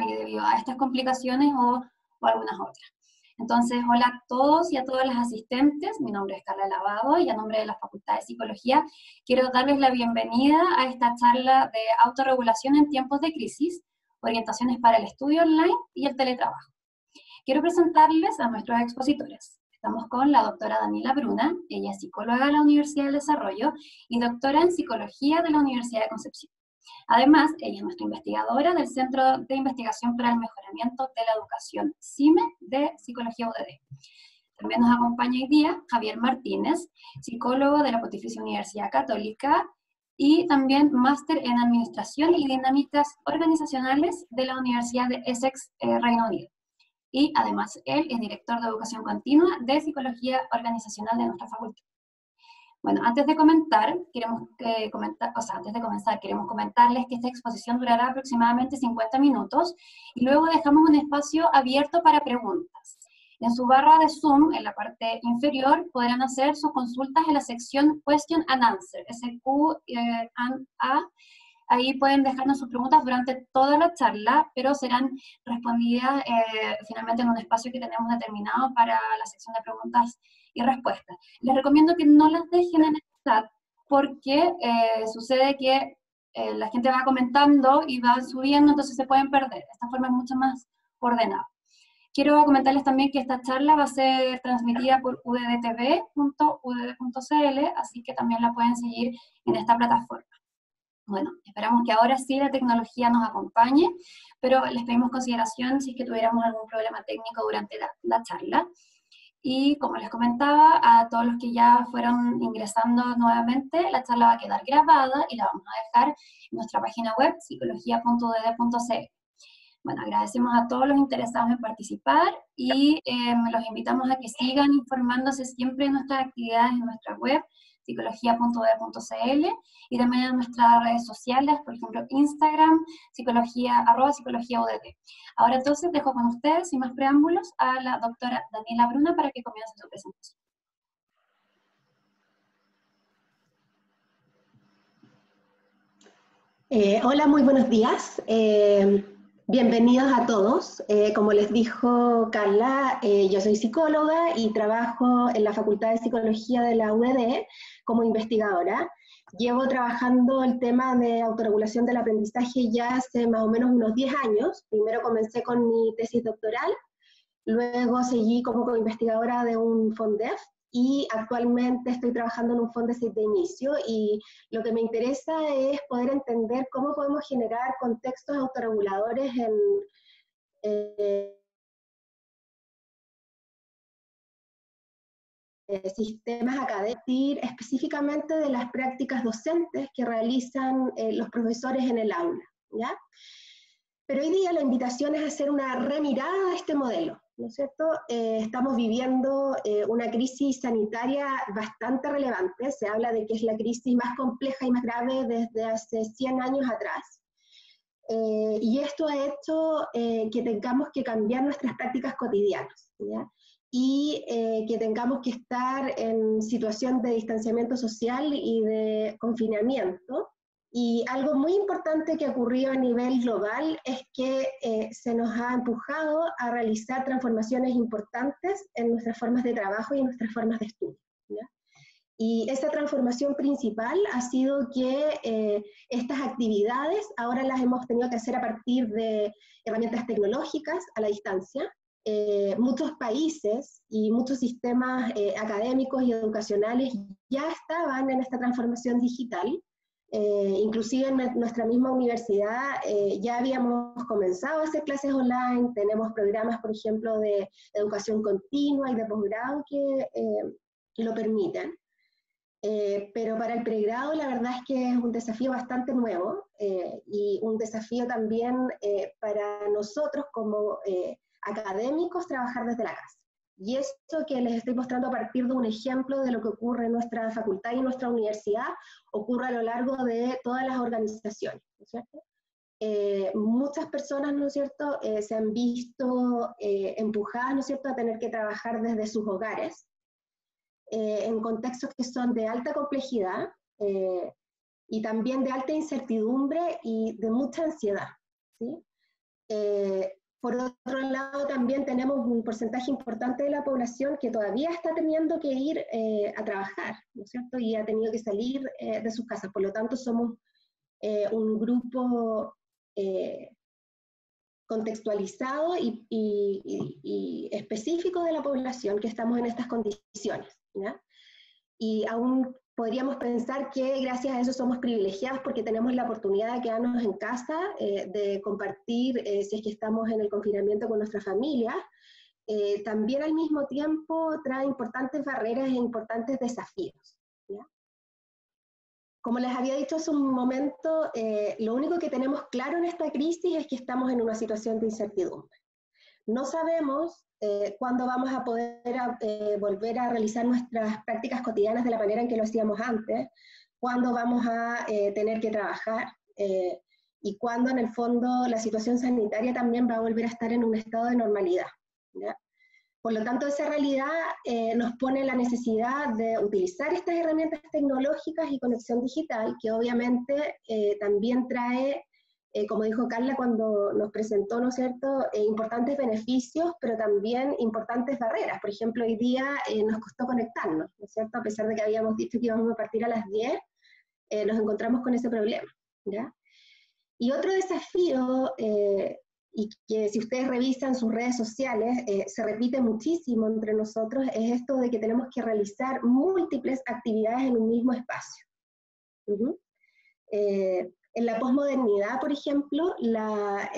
debido a estas complicaciones o algunas otras. Entonces, hola a todos y a todas las asistentes, mi nombre es Carla Lavado y a nombre de la Facultad de Psicología quiero darles la bienvenida a esta charla de autorregulación en tiempos de crisis, orientaciones para el estudio online y el teletrabajo. Quiero presentarles a nuestros expositores. Estamos con la doctora Daniela Bruna, ella es psicóloga de la Universidad del Desarrollo y doctora en Psicología de la Universidad de Concepción. Además, ella es nuestra investigadora del Centro de Investigación para el Mejoramiento de la Educación, CIME, de Psicología UDD. También nos acompaña hoy día Javier Martínez, psicólogo de la Pontificia Universidad Católica y también máster en Administración y Dinámicas Organizacionales de la Universidad de Essex, Reino Unido. Y además, él es director de Educación Continua de Psicología Organizacional de nuestra facultad. Bueno, antes de comenzar, queremos comentarles que esta exposición durará aproximadamente 50 minutos y luego dejamos un espacio abierto para preguntas. En su barra de Zoom, en la parte inferior, podrán hacer sus consultas en la sección Question and Answer, SQ&A. Ahí pueden dejarnos sus preguntas durante toda la charla, pero serán respondidas finalmente en un espacio que tenemos determinado para la sección de preguntas y respuestas. Les recomiendo que no las dejen en el chat, porque sucede que la gente va comentando y va subiendo, entonces se pueden perder. Esta forma es mucho más ordenada. Quiero comentarles también que esta charla va a ser transmitida por uddtv.udd.cl, así que también la pueden seguir en esta plataforma. Bueno, esperamos que ahora sí la tecnología nos acompañe, pero les pedimos consideración si es que tuviéramos algún problema técnico durante la charla. Y como les comentaba, a todos los que ya fueron ingresando nuevamente, la charla va a quedar grabada y la vamos a dejar en nuestra página web, psicología.udd.cl. Bueno, agradecemos a todos los interesados en participar y los invitamos a que sigan informándose siempre de nuestras actividades en nuestra web, psicología.udd.cl, y también en nuestras redes sociales, por ejemplo, Instagram, @psicologia_udd. Ahora entonces dejo con ustedes, sin más preámbulos, a la doctora Daniela Bruna para que comience su presentación. Hola, muy buenos días. Bienvenidos a todos. Como les dijo Carla, yo soy psicóloga y trabajo en la Facultad de Psicología de la UDD como investigadora. Llevo trabajando el tema de autorregulación del aprendizaje ya hace más o menos unos 10 años. Primero comencé con mi tesis doctoral, luego seguí como co-investigadora de un FONDEF y actualmente estoy trabajando en un FONDESIT de inicio, y lo que me interesa es poder entender cómo podemos generar contextos autorreguladores en sistemas académicos, específicamente de las prácticas docentes que realizan los profesores en el aula, ¿ya? Pero hoy día la invitación es hacer una remirada a este modelo, ¿no es cierto? Estamos viviendo una crisis sanitaria bastante relevante. Se habla de que es la crisis más compleja y más grave desde hace 100 años atrás. Y esto ha hecho que tengamos que cambiar nuestras prácticas cotidianas, ¿ya? Y que tengamos que estar en situación de distanciamiento social y de confinamiento. Y algo muy importante que ocurrió a nivel global es que se nos ha empujado a realizar transformaciones importantes en nuestras formas de trabajo y en nuestras formas de estudio, ¿ya? Y esa transformación principal ha sido que estas actividades ahora las hemos tenido que hacer a partir de herramientas tecnológicas a la distancia. Muchos países y muchos sistemas académicos y educacionales ya estaban en esta transformación digital. Inclusive en nuestra misma universidad ya habíamos comenzado a hacer clases online. Tenemos programas, por ejemplo, de educación continua y de posgrado que lo permiten. Pero para el pregrado la verdad es que es un desafío bastante nuevo y un desafío también para nosotros como académicos trabajar desde la casa. Y esto que les estoy mostrando a partir de un ejemplo de lo que ocurre en nuestra facultad y en nuestra universidad, ocurre a lo largo de todas las organizaciones, ¿no es cierto? Muchas personas, ¿no es cierto?, se han visto empujadas, ¿no es cierto?, a tener que trabajar desde sus hogares, en contextos que son de alta complejidad y también de alta incertidumbre y de mucha ansiedad, ¿sí? Por otro lado, también tenemos un porcentaje importante de la población que todavía está teniendo que ir a trabajar, ¿no es cierto? Y ha tenido que salir de sus casas. Por lo tanto, somos un grupo contextualizado y específico de la población que estamos en estas condiciones, ¿ya? Y aún podríamos pensar que gracias a eso somos privilegiados porque tenemos la oportunidad de quedarnos en casa, de compartir, si es que estamos en el confinamiento con nuestra familia. También al mismo tiempo trae importantes barreras e importantes desafíos, ¿ya? Como les había dicho hace un momento, lo único que tenemos claro en esta crisis es que estamos en una situación de incertidumbre. No sabemos cuándo vamos a poder volver a realizar nuestras prácticas cotidianas de la manera en que lo hacíamos antes, cuándo vamos a tener que trabajar y cuándo en el fondo la situación sanitaria también va a volver a estar en un estado de normalidad, ¿ya? Por lo tanto, esa realidad nos pone la necesidad de utilizar estas herramientas tecnológicas y conexión digital, que obviamente también trae, como dijo Carla cuando nos presentó, ¿no es cierto?, importantes beneficios, pero también importantes barreras. Por ejemplo, hoy día nos costó conectarnos, ¿no es cierto?, a pesar de que habíamos dicho que íbamos a partir a las 10, nos encontramos con ese problema, ¿ya? Y otro desafío, y que si ustedes revisan sus redes sociales, se repite muchísimo entre nosotros, es esto de que tenemos que realizar múltiples actividades en un mismo espacio. En la posmodernidad, por ejemplo, la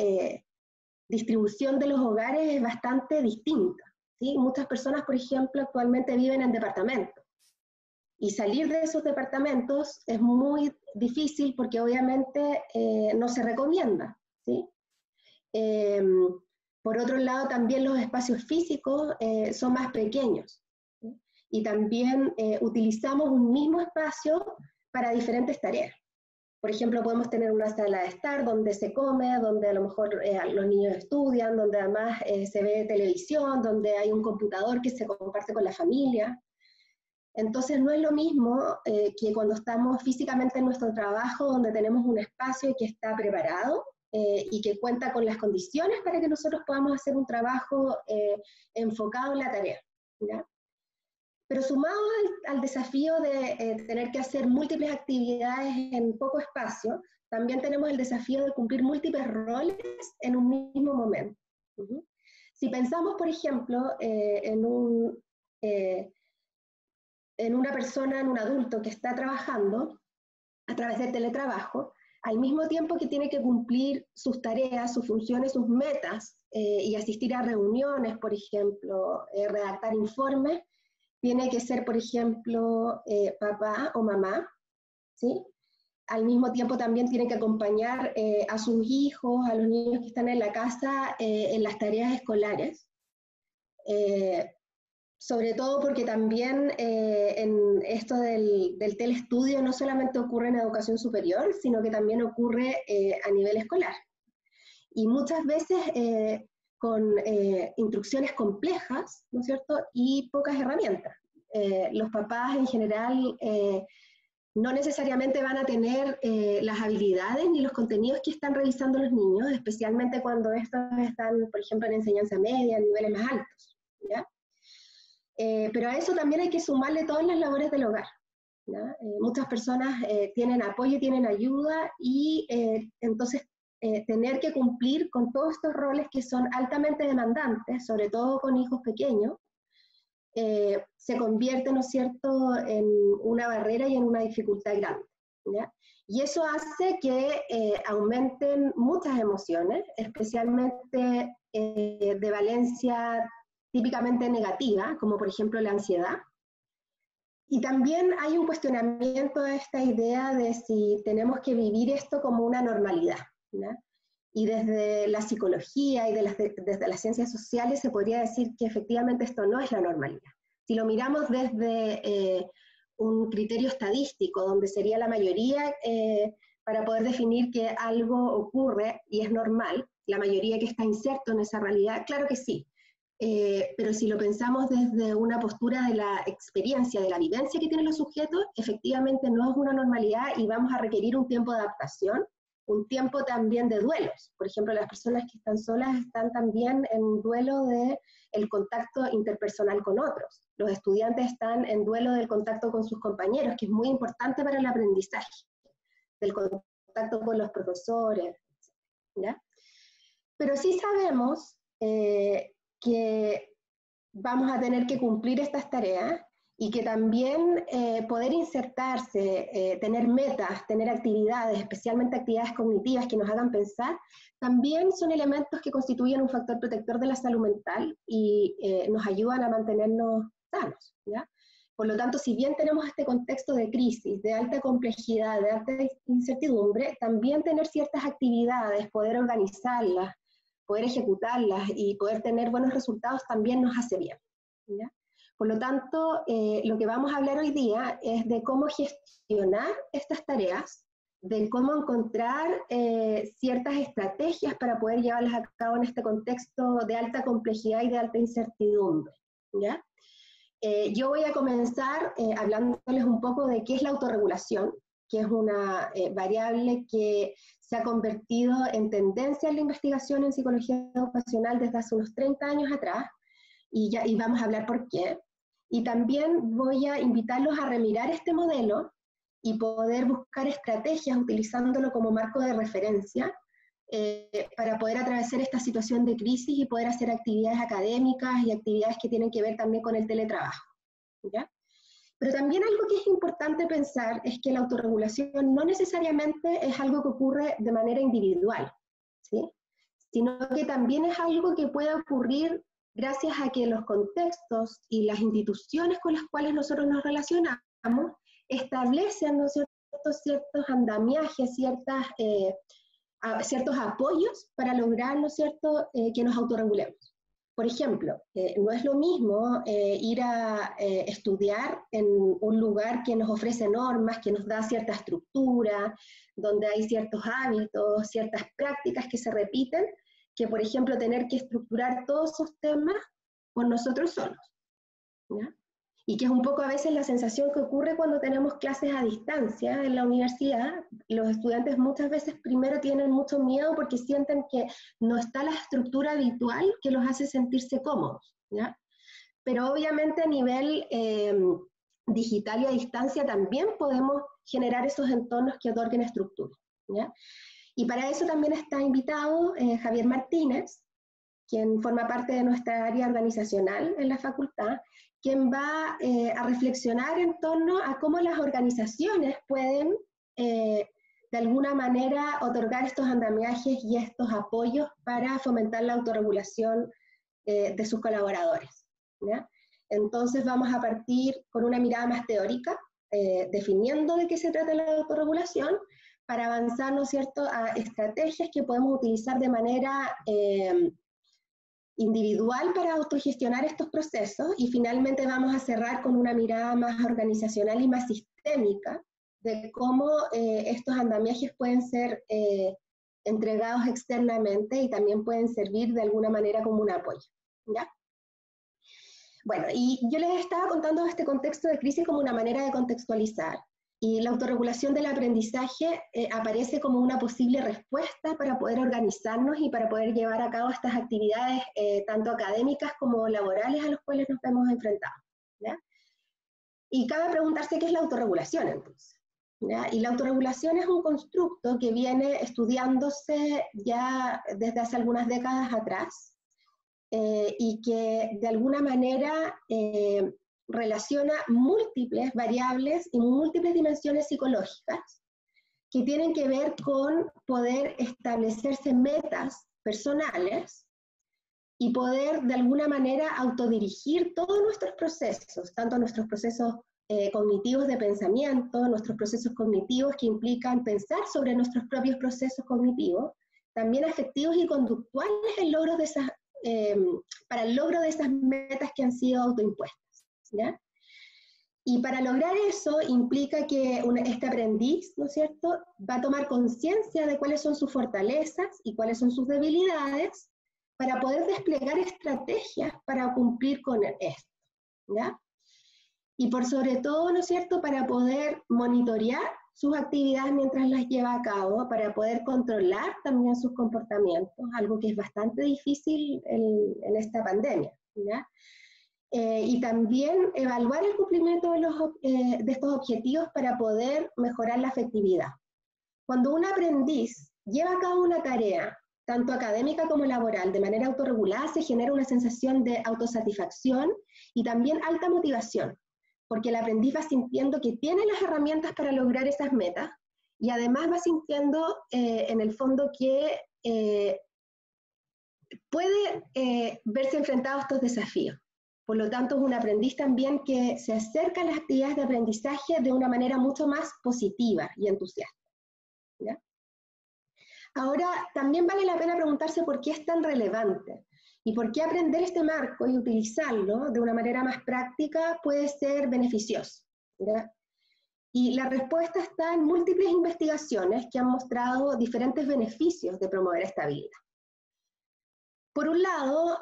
distribución de los hogares es bastante distinta, ¿sí? Muchas personas, por ejemplo, actualmente viven en departamentos. Y salir de esos departamentos es muy difícil porque obviamente no se recomienda, ¿sí? Por otro lado, también los espacios físicos son más pequeños, ¿sí? Y también utilizamos un mismo espacio para diferentes tareas. Por ejemplo, podemos tener una sala de estar donde se come, donde a lo mejor los niños estudian, donde además se ve televisión, donde hay un computador que se comparte con la familia. Entonces no es lo mismo que cuando estamos físicamente en nuestro trabajo, donde tenemos un espacio que está preparado y que cuenta con las condiciones para que nosotros podamos hacer un trabajo enfocado en la tarea, ¿ya? Pero sumado al desafío de tener que hacer múltiples actividades en poco espacio, también tenemos el desafío de cumplir múltiples roles en un mismo momento. Si pensamos, por ejemplo, en una persona, en un adulto que está trabajando a través del teletrabajo, al mismo tiempo que tiene que cumplir sus tareas, sus funciones, sus metas, y asistir a reuniones, por ejemplo, redactar informes, tiene que ser, por ejemplo, papá o mamá, ¿sí? Al mismo tiempo también tiene que acompañar a sus hijos, a los niños que están en la casa, en las tareas escolares. Sobre todo porque también en esto del telestudio no solamente ocurre en educación superior, sino que también ocurre a nivel escolar. Y muchas veces con instrucciones complejas, ¿no es cierto?, y pocas herramientas. Los papás en general no necesariamente van a tener las habilidades ni los contenidos que están realizando los niños, especialmente cuando estos están, por ejemplo, en enseñanza media, en niveles más altos, ¿ya? Pero a eso también hay que sumarle todas las labores del hogar, ¿ya? Muchas personas tienen apoyo, tienen ayuda, y entonces tener que cumplir con todos estos roles que son altamente demandantes, sobre todo con hijos pequeños, se convierte, ¿no es cierto?, en una barrera y en una dificultad grande, ¿ya? Y eso hace que aumenten muchas emociones, especialmente de valencia típicamente negativa, como por ejemplo la ansiedad. Y también hay un cuestionamiento de esta idea de si tenemos que vivir esto como una normalidad, ¿no? Y desde la psicología y desde las ciencias sociales se podría decir que efectivamente esto no es la normalidad. Si lo miramos desde un criterio estadístico, donde sería la mayoría para poder definir que algo ocurre y es normal, la mayoría que está inserto en esa realidad, claro que sí. Pero si lo pensamos desde una postura de la experiencia, de la vivencia que tienen los sujetos, efectivamente no es una normalidad y vamos a requerir un tiempo de adaptación un tiempo también de duelos. Por ejemplo, las personas que están solas están también en duelo del contacto interpersonal con otros. Los estudiantes están en duelo del contacto con sus compañeros, que es muy importante para el aprendizaje, del contacto con los profesores, ¿ya? Pero sí sabemos que vamos a tener que cumplir estas tareas y que también poder insertarse, tener metas, tener actividades, especialmente actividades cognitivas que nos hagan pensar, también son elementos que constituyen un factor protector de la salud mental y nos ayudan a mantenernos sanos, ¿ya? Por lo tanto, si bien tenemos este contexto de crisis, de alta complejidad, de alta incertidumbre, también tener ciertas actividades, poder organizarlas, poder ejecutarlas y poder tener buenos resultados también nos hace bien, ¿ya? Por lo tanto, lo que vamos a hablar hoy día es de cómo gestionar estas tareas, de cómo encontrar ciertas estrategias para poder llevarlas a cabo en este contexto de alta complejidad y de alta incertidumbre, ¿ya? Yo voy a comenzar hablándoles un poco de qué es la autorregulación, que es una variable que se ha convertido en tendencia en la investigación en psicología educacional desde hace unos 30 años atrás, y vamos a hablar por qué. Y también voy a invitarlos a remirar este modelo y poder buscar estrategias utilizándolo como marco de referencia para poder atravesar esta situación de crisis y poder hacer actividades académicas y actividades que tienen que ver también con el teletrabajo, ¿ya? Pero también algo que es importante pensar es que la autorregulación no necesariamente es algo que ocurre de manera individual, ¿sí? Sino que también es algo que puede ocurrir gracias a que los contextos y las instituciones con las cuales nosotros nos relacionamos establecen, ¿no es cierto?, ciertos andamiajes, ciertos apoyos para lograr, ¿no es cierto?, que nos autorregulemos. Por ejemplo, no es lo mismo ir a estudiar en un lugar que nos ofrece normas, que nos da cierta estructura, donde hay ciertos hábitos, ciertas prácticas que se repiten, que por ejemplo tener que estructurar todos esos temas por nosotros solos, ¿ya? Y que es un poco a veces la sensación que ocurre cuando tenemos clases a distancia en la universidad. Los estudiantes muchas veces primero tienen mucho miedo porque sienten que no está la estructura habitual que los hace sentirse cómodos, ¿ya? Pero obviamente a nivel digital y a distancia también podemos generar esos entornos que otorguen estructura, ¿ya? Y para eso también está invitado Javier Martínez, quien forma parte de nuestra área organizacional en la facultad, quien va a reflexionar en torno a cómo las organizaciones pueden, de alguna manera, otorgar estos andamiajes y estos apoyos para fomentar la autorregulación de sus colaboradores, ¿ya? Entonces vamos a partir con una mirada más teórica, definiendo de qué se trata la autorregulación, para avanzar, ¿no es cierto?, a estrategias que podemos utilizar de manera individual para autogestionar estos procesos, y finalmente vamos a cerrar con una mirada más organizacional y más sistémica de cómo estos andamiajes pueden ser entregados externamente y también pueden servir de alguna manera como un apoyo, ¿ya? Bueno, y yo les estaba contando este contexto de crisis como una manera de contextualizar, y la autorregulación del aprendizaje aparece como una posible respuesta para poder organizarnos y para poder llevar a cabo estas actividades tanto académicas como laborales a los cuales nos vemos enfrentados, ¿ya? Y cabe preguntarse qué es la autorregulación entonces, ¿ya? Y la autorregulación es un constructo que viene estudiándose ya desde hace algunas décadas atrás y que de alguna manera relaciona múltiples variables y múltiples dimensiones psicológicas que tienen que ver con poder establecerse metas personales y poder de alguna manera autodirigir todos nuestros procesos, tanto nuestros procesos cognitivos de pensamiento, nuestros procesos cognitivos que implican pensar sobre nuestros propios procesos cognitivos, también afectivos y conductuales para el logro de esas metas que han sido autoimpuestas, ¿ya? Y para lograr eso implica que este aprendiz, ¿no es cierto?, va a tomar conciencia de cuáles son sus fortalezas y cuáles son sus debilidades para poder desplegar estrategias para cumplir con esto, ¿ya? Y por sobre todo, ¿no es cierto?, para poder monitorear sus actividades mientras las lleva a cabo para poder controlar también sus comportamientos, algo que es bastante difícil en esta pandemia, ¿ya? Y también evaluar el cumplimiento de estos objetivos para poder mejorar la efectividad. Cuando un aprendiz lleva a cabo una tarea, tanto académica como laboral, de manera autorregulada, se genera una sensación de autosatisfacción y también alta motivación, porque el aprendiz va sintiendo que tiene las herramientas para lograr esas metas y además va sintiendo en el fondo que puede verse enfrentado a estos desafíos. Por lo tanto, es un aprendiz también que se acerca a las actividades de aprendizaje de una manera mucho más positiva y entusiasta, ¿ya? Ahora, también vale la pena preguntarse por qué es tan relevante y por qué aprender este marco y utilizarlo de una manera más práctica puede ser beneficioso, ¿ya? Y la respuesta está en múltiples investigaciones que han mostrado diferentes beneficios de promover esta habilidad. Por un lado,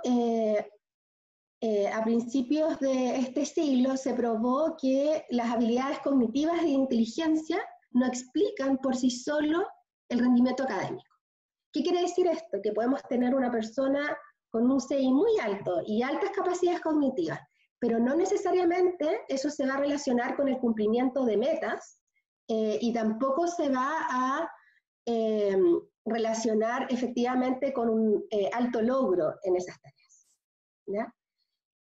a principios de este siglo se probó que las habilidades cognitivas de inteligencia no explican por sí solo el rendimiento académico. ¿Qué quiere decir esto? Que podemos tener una persona con un CI muy alto y altas capacidades cognitivas, pero no necesariamente eso se va a relacionar con el cumplimiento de metas y tampoco se va a relacionar efectivamente con un alto logro en esas tareas, ¿ya?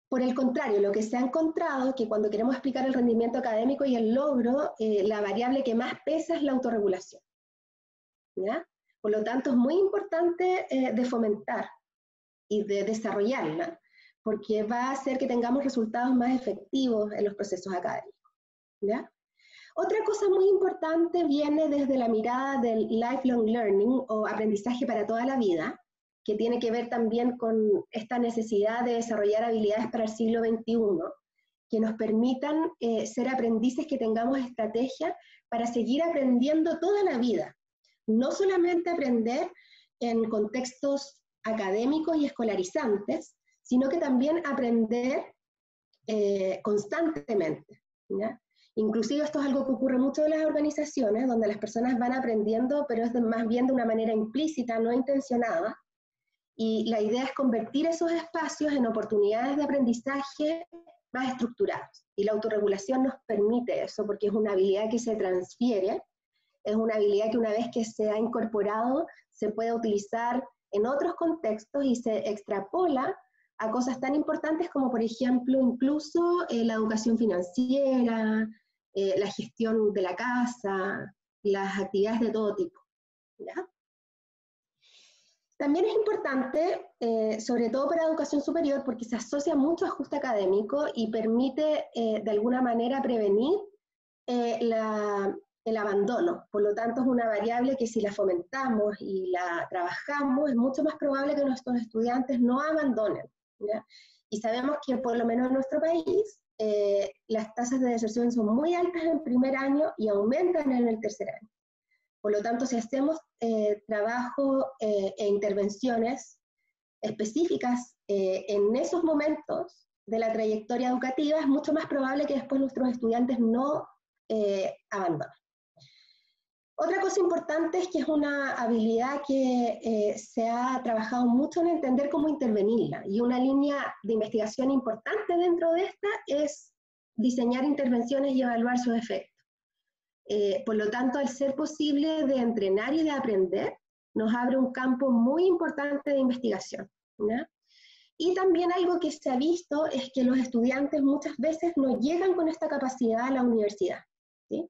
Por el contrario, lo que se ha encontrado es que cuando queremos explicar el rendimiento académico y el logro, la variable que más pesa es la autorregulación, ¿ya? Por lo tanto, es muy importante de fomentar y de desarrollarla, porque va a hacer que tengamos resultados más efectivos en los procesos académicos, ¿ya? Otra cosa muy importante viene desde la mirada del lifelong learning o aprendizaje para toda la vida, que tiene que ver también con esta necesidad de desarrollar habilidades para el siglo XXI, que nos permitan ser aprendices que tengamos estrategias para seguir aprendiendo toda la vida. No solamente aprender en contextos académicos y escolarizantes, sino que también aprender constantemente, ¿ya? Inclusive esto es algo que ocurre mucho en las organizaciones, donde las personas van aprendiendo, pero es más bien de una manera implícita, no intencionada, y la idea es convertir esos espacios en oportunidades de aprendizaje más estructurados. Y la autorregulación nos permite eso, porque es una habilidad que se transfiere, es una habilidad que una vez que se ha incorporado, se puede utilizar en otros contextos y se extrapola a cosas tan importantes como, por ejemplo, incluso la educación financiera, la gestión de la casa, las actividades de todo tipo, ¿ya? También es importante, sobre todo para educación superior, porque se asocia mucho a ajuste académico y permite de alguna manera prevenir el abandono. Por lo tanto, es una variable que si la fomentamos y la trabajamos, es mucho más probable que nuestros estudiantes no abandonen, ¿ya? Y sabemos que por lo menos en nuestro país, las tasas de deserción son muy altas en el primer año y aumentan en el tercer año. Por lo tanto, si hacemos trabajo e intervenciones específicas en esos momentos de la trayectoria educativa, es mucho más probable que después nuestros estudiantes no abandonen. Otra cosa importante es que es una habilidad que se ha trabajado mucho en entender cómo intervenirla, y una línea de investigación importante dentro de esta es diseñar intervenciones y evaluar sus efectos. Por lo tanto, al ser posible de entrenar y de aprender, nos abre un campo muy importante de investigación, ¿no? Y también algo que se ha visto es que los estudiantes muchas veces no llegan con esta capacidad a la universidad, ¿sí?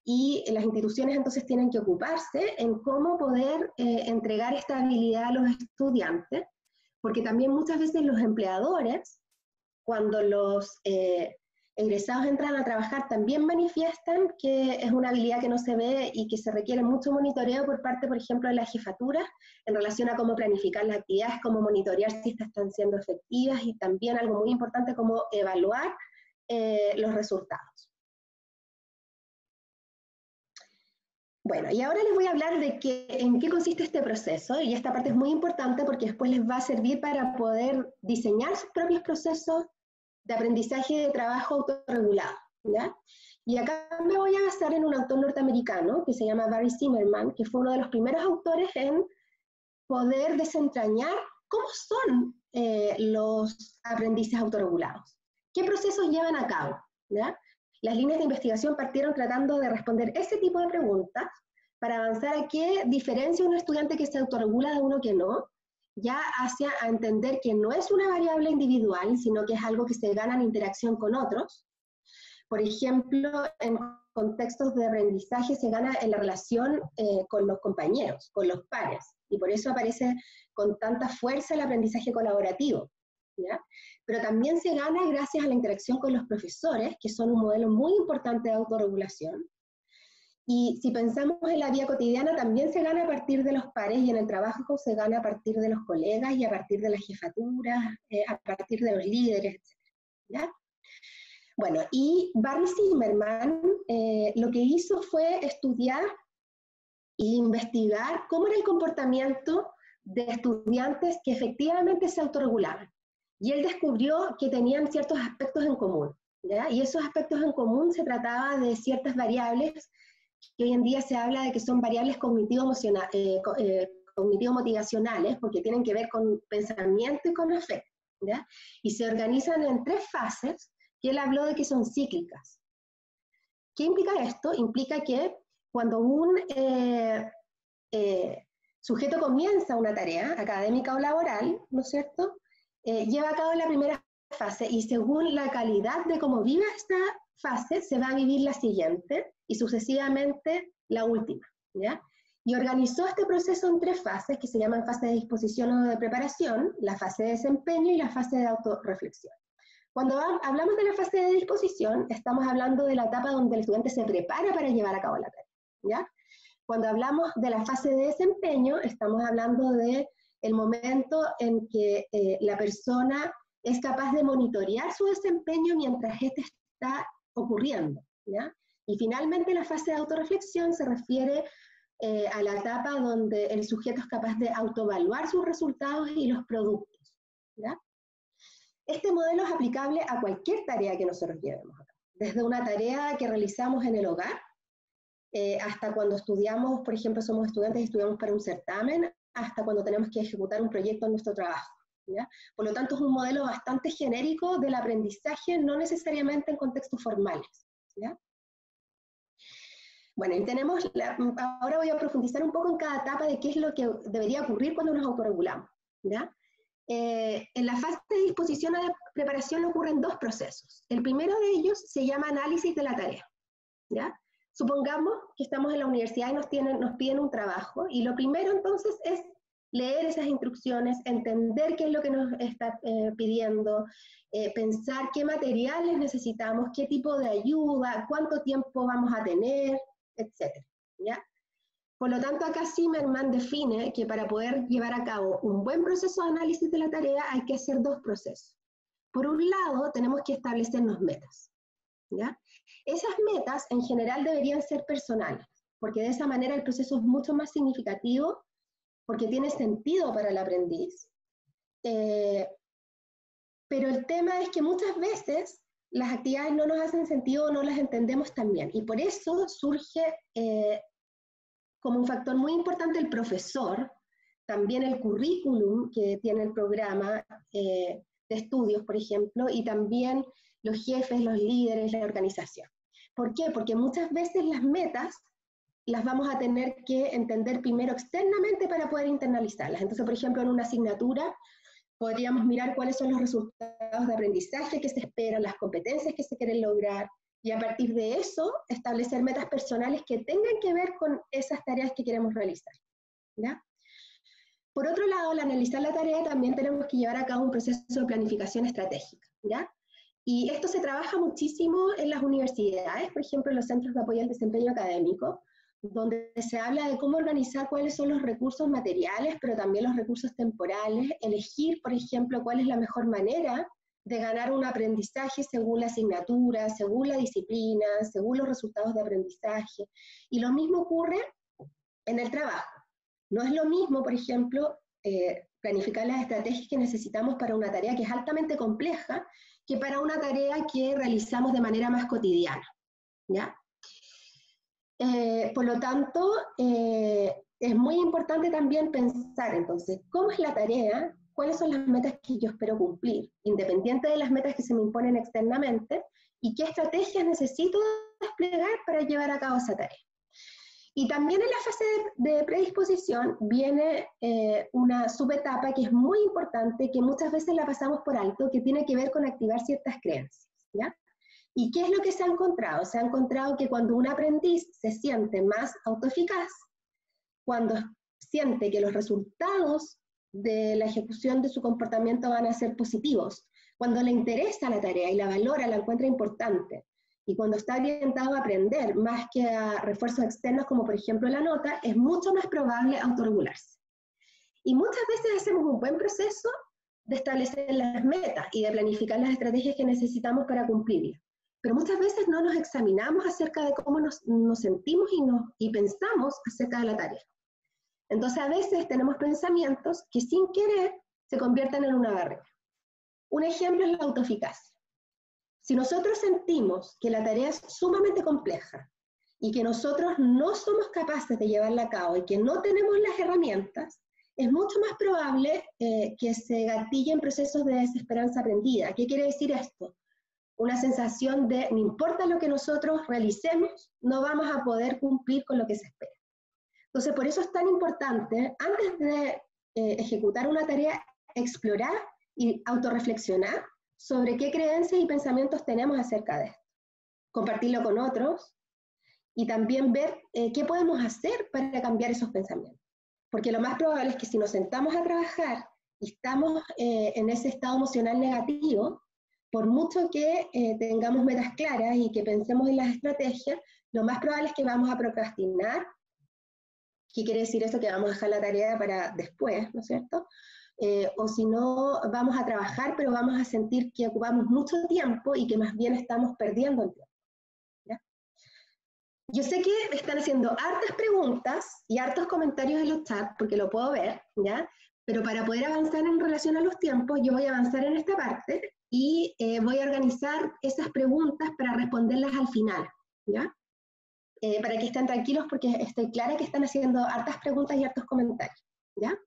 Y las instituciones entonces tienen que ocuparse en cómo poder entregar esta habilidad a los estudiantes, porque también muchas veces los empleadores, cuando los egresados entran a trabajar, también manifiestan que es una habilidad que no se ve y que se requiere mucho monitoreo por parte, por ejemplo, de la jefatura en relación a cómo planificar las actividades, cómo monitorear si estas están siendo efectivas, y también algo muy importante, cómo evaluar los resultados. Bueno, y ahora les voy a hablar de en qué consiste este proceso, y esta parte es muy importante porque después les va a servir para poder diseñar sus propios procesos de aprendizaje y de trabajo autorregulado, ¿ya? Y acá me voy a basar en un autor norteamericano que se llama Barry Zimmerman, que fue uno de los primeros autores en poder desentrañar cómo son los aprendices autorregulados. ¿Qué procesos llevan a cabo? ¿Ya? Las líneas de investigación partieron tratando de responder ese tipo de preguntas para avanzar a qué diferencia un estudiante que se autorregula de uno que no, ya hacia a entender que no es una variable individual, sino que es algo que se gana en interacción con otros. Por ejemplo, en contextos de aprendizaje se gana en la relación con los compañeros, con los pares, y por eso aparece con tanta fuerza el aprendizaje colaborativo, ¿ya? Pero también se gana gracias a la interacción con los profesores, que son un modelo muy importante de autorregulación. Y si pensamos en la vida cotidiana, también se gana a partir de los pares, y en el trabajo se gana a partir de los colegas, y a partir de las jefaturas, a partir de los líderes, etc. ¿Ya? Bueno, y Barry Zimmerman lo que hizo fue estudiar e investigar cómo era el comportamiento de estudiantes que efectivamente se autorregulaban. Y él descubrió que tenían ciertos aspectos en común, ¿ya? Y esos aspectos en común se trataba de ciertas variables que hoy en día se habla de que son variables cognitivo-motivacionales, porque tienen que ver con pensamiento y con afecto, ¿ya? Y se organizan en 3 fases, que él habló de que son cíclicas. ¿Qué implica esto? Implica que cuando un sujeto comienza una tarea académica o laboral, ¿no es cierto?, lleva a cabo la primera fase, y según la calidad de cómo viva esta fase, se va a vivir la siguiente, y sucesivamente la última, ¿ya? Y organizó este proceso en 3 fases, que se llaman fase de disposición o de preparación, la fase de desempeño y la fase de autorreflexión. Cuando hablamos de la fase de disposición, estamos hablando de la etapa donde el estudiante se prepara para llevar a cabo la tarea, ¿ya? Cuando hablamos de la fase de desempeño, estamos hablando de el momento en que la persona es capaz de monitorear su desempeño mientras este está ocurriendo, ¿ya? Y finalmente la fase de autorreflexión se refiere a la etapa donde el sujeto es capaz de autoevaluar sus resultados y los productos, ¿ya? Este modelo es aplicable a cualquier tarea que nosotros llevemos acá, desde una tarea que realizamos en el hogar, hasta cuando estudiamos, por ejemplo, somos estudiantes y estudiamos para un certamen, hasta cuando tenemos que ejecutar un proyecto en nuestro trabajo, ¿ya? Por lo tanto, es un modelo bastante genérico del aprendizaje, no necesariamente en contextos formales, ¿ya? Bueno, y ahora voy a profundizar un poco en cada etapa de qué es lo que debería ocurrir cuando nos autorregulamos, ¿ya? En la fase de disposición o de preparación ocurren 2 procesos. El primero de ellos se llama análisis de la tarea, ¿ya? Supongamos que estamos en la universidad y nos piden un trabajo, y lo primero entonces es leer esas instrucciones, entender qué es lo que nos está pidiendo, pensar qué materiales necesitamos, qué tipo de ayuda, cuánto tiempo vamos a tener, etc. ¿Ya? Por lo tanto, acá Zimmerman define que para poder llevar a cabo un buen proceso de análisis de la tarea hay que hacer 2 procesos. Por un lado, tenemos que establecernos metas, ¿ya? Esas metas en general deberían ser personales, porque de esa manera el proceso es mucho más significativo, porque tiene sentido para el aprendiz. Pero el tema es que muchas veces las actividades no nos hacen sentido o no las entendemos tan bien, y por eso surge como un factor muy importante el profesor, también el currículum que tiene el programa de estudios, por ejemplo, y también los jefes, los líderes, la organización. ¿Por qué? Porque muchas veces las metas las vamos a tener que entender primero externamente para poder internalizarlas. Entonces, por ejemplo, en una asignatura podríamos mirar cuáles son los resultados de aprendizaje que se esperan, las competencias que se quieren lograr, y a partir de eso establecer metas personales que tengan que ver con esas tareas que queremos realizar, ¿ya? Por otro lado, al analizar la tarea también tenemos que llevar a cabo un proceso de planificación estratégica, ¿ya? Y esto se trabaja muchísimo en las universidades, por ejemplo, en los centros de apoyo al desempeño académico, donde se habla de cómo organizar cuáles son los recursos materiales, pero también los recursos temporales, elegir, por ejemplo, cuál es la mejor manera de ganar un aprendizaje según la asignatura, según la disciplina, según los resultados de aprendizaje. Y lo mismo ocurre en el trabajo. No es lo mismo, por ejemplo, planificar las estrategias que necesitamos para una tarea que es altamente compleja que para una tarea que realizamos de manera más cotidiana, ¿ya? Por lo tanto, es muy importante también pensar, entonces, ¿cómo es la tarea? ¿Cuáles son las metas que yo espero cumplir, independiente de las metas que se me imponen externamente? ¿Y qué estrategias necesito desplegar para llevar a cabo esa tarea? Y también en la fase de predisposición viene una subetapa que es muy importante, que muchas veces la pasamos por alto, que tiene que ver con activar ciertas creencias, ¿ya? ¿Y qué es lo que se ha encontrado? Se ha encontrado que cuando un aprendiz se siente más autoeficaz, cuando siente que los resultados de la ejecución de su comportamiento van a ser positivos, cuando le interesa la tarea y la valora, la encuentra importante, y cuando está orientado a aprender más que a refuerzos externos como por ejemplo la nota, es mucho más probable autorregularse. Y muchas veces hacemos un buen proceso de establecer las metas y de planificar las estrategias que necesitamos para cumplirlas. Pero muchas veces no nos examinamos acerca de cómo nos sentimos y pensamos acerca de la tarea. Entonces a veces tenemos pensamientos que sin querer se convierten en una barrera. Un ejemplo es la autoeficacia. Si nosotros sentimos que la tarea es sumamente compleja y que nosotros no somos capaces de llevarla a cabo y que no tenemos las herramientas, es mucho más probable que se gatillen procesos de desesperanza aprendida. ¿Qué quiere decir esto? Una sensación de, no importa lo que nosotros realicemos, no vamos a poder cumplir con lo que se espera. Entonces, por eso es tan importante, antes de ejecutar una tarea, explorar y autorreflexionar sobre qué creencias y pensamientos tenemos acerca de esto. Compartirlo con otros y también ver qué podemos hacer para cambiar esos pensamientos. Porque lo más probable es que si nos sentamos a trabajar y estamos en ese estado emocional negativo, por mucho que tengamos metas claras y que pensemos en las estrategias, lo más probable es que vamos a procrastinar. ¿Qué quiere decir eso? Que vamos a dejar la tarea para después, ¿no es cierto? O si no, vamos a trabajar, pero vamos a sentir que ocupamos mucho tiempo y que más bien estamos perdiendo el tiempo, ¿ya? Yo sé que me están haciendo hartas preguntas y hartos comentarios en los chats, porque lo puedo ver, ¿ya? Pero para poder avanzar en relación a los tiempos, yo voy a avanzar en esta parte y voy a organizar esas preguntas para responderlas al final, ¿ya? Para que estén tranquilos porque estoy clara que están haciendo hartas preguntas y hartos comentarios, ¿ya?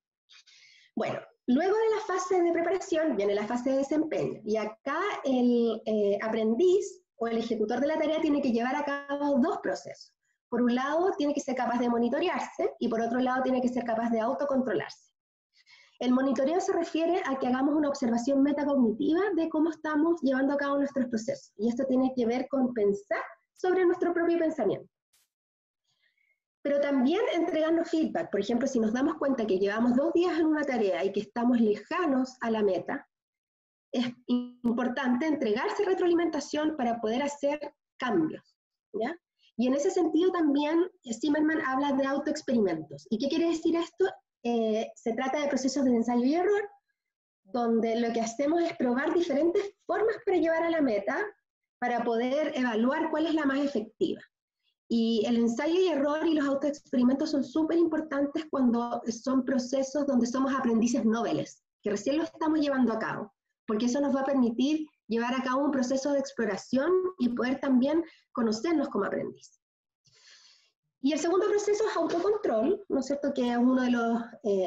Bueno, luego de la fase de preparación viene la fase de desempeño, y acá el aprendiz o el ejecutor de la tarea tiene que llevar a cabo dos procesos. Por un lado, tiene que ser capaz de monitorearse, y por otro lado, tiene que ser capaz de autocontrolarse. El monitoreo se refiere a que hagamos una observación metacognitiva de cómo estamos llevando a cabo nuestros procesos, y esto tiene que ver con pensar sobre nuestro propio pensamiento. Pero también entregarnos feedback. Por ejemplo, si nos damos cuenta que llevamos 2 días en una tarea y que estamos lejanos a la meta, es importante entregarse retroalimentación para poder hacer cambios, ¿ya? Y en ese sentido también Zimmerman habla de autoexperimentos. ¿Y qué quiere decir esto? Se trata de procesos de ensayo y error, donde lo que hacemos es probar diferentes formas para llevar a la meta, para poder evaluar cuál es la más efectiva. Y el ensayo y error y los autoexperimentos son súper importantes cuando son procesos donde somos aprendices noveles, que recién lo estamos llevando a cabo, porque eso nos va a permitir llevar a cabo un proceso de exploración y poder también conocernos como aprendiz. Y el segundo proceso es autocontrol, ¿no es cierto?, que es uno de los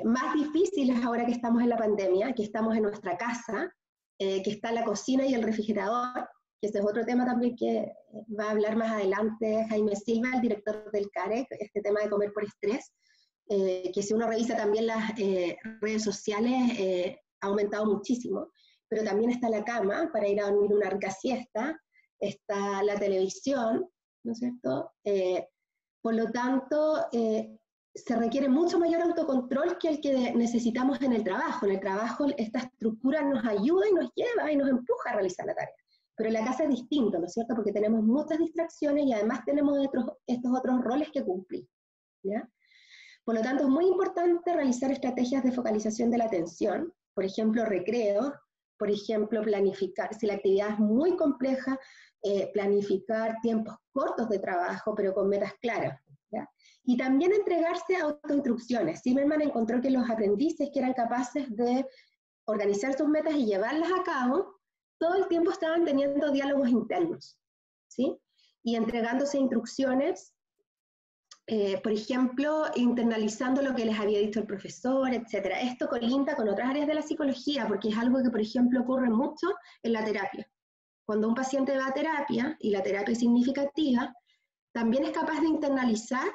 más difíciles ahora que estamos en la pandemia, que estamos en nuestra casa, que está la cocina y el refrigerador, que ese es otro tema también que va a hablar más adelante Jaime Silva, el director del CAREC, este tema de comer por estrés, que si uno revisa también las redes sociales, ha aumentado muchísimo, pero también está la cama para ir a dormir una rica siesta, está la televisión, ¿no es cierto? Por lo tanto, se requiere mucho mayor autocontrol que el que necesitamos en el trabajo. En el trabajo esta estructura nos ayuda y nos lleva y nos empuja a realizar la tarea. Pero en la casa es distinto, ¿no es cierto? Porque tenemos muchas distracciones y además tenemos estos otros roles que cumplir, ¿ya? Por lo tanto, es muy importante realizar estrategias de focalización de la atención, por ejemplo, recreo, por ejemplo, planificar, si la actividad es muy compleja, planificar tiempos cortos de trabajo, pero con metas claras, ¿ya? Y también entregarse a autoinstrucciones. Zimmerman encontró que los aprendices que eran capaces de organizar sus metas y llevarlas a cabo, todo el tiempo estaban teniendo diálogos internos, ¿sí? y entregándose instrucciones, por ejemplo, internalizando lo que les había dicho el profesor, etc. Esto colinda con otras áreas de la psicología, porque es algo que, por ejemplo, ocurre mucho en la terapia. Cuando un paciente va a terapia, y la terapia es significativa, también es capaz de internalizar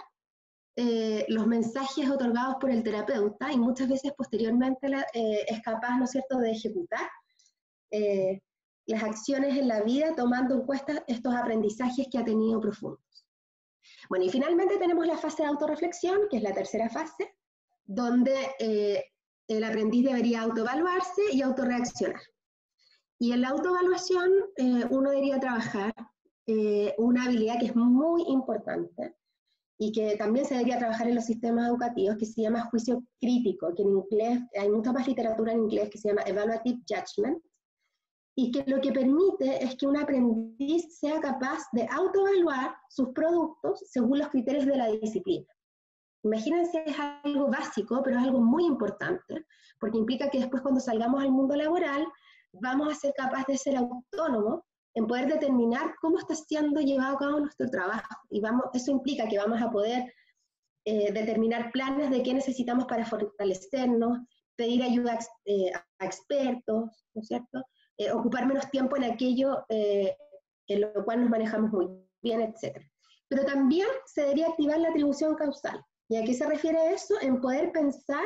los mensajes otorgados por el terapeuta, y muchas veces posteriormente es capaz, ¿no es cierto?, de ejecutar las acciones en la vida tomando en cuenta estos aprendizajes que ha tenido profundos. Bueno, y finalmente tenemos la fase de autorreflexión, que es la tercera fase, donde el aprendiz debería autoevaluarse y autorreaccionar. Y en la autoevaluación uno debería trabajar una habilidad que es muy importante y que también se debería trabajar en los sistemas educativos, que se llama juicio crítico, que en inglés, hay mucha más literatura en inglés que se llama evaluative judgment, y que lo que permite es que un aprendiz sea capaz de autoevaluar sus productos según los criterios de la disciplina. Imagínense, es algo básico, pero es algo muy importante, porque implica que después cuando salgamos al mundo laboral, vamos a ser capaces de ser autónomos en poder determinar cómo está siendo llevado a cabo nuestro trabajo. Y eso implica que vamos a poder determinar planes de qué necesitamos para fortalecernos, pedir ayuda a expertos, ¿no es cierto?, ocupar menos tiempo en aquello en lo cual nos manejamos muy bien, etc. Pero también se debería activar la atribución causal. ¿Y a qué se refiere eso? En poder pensar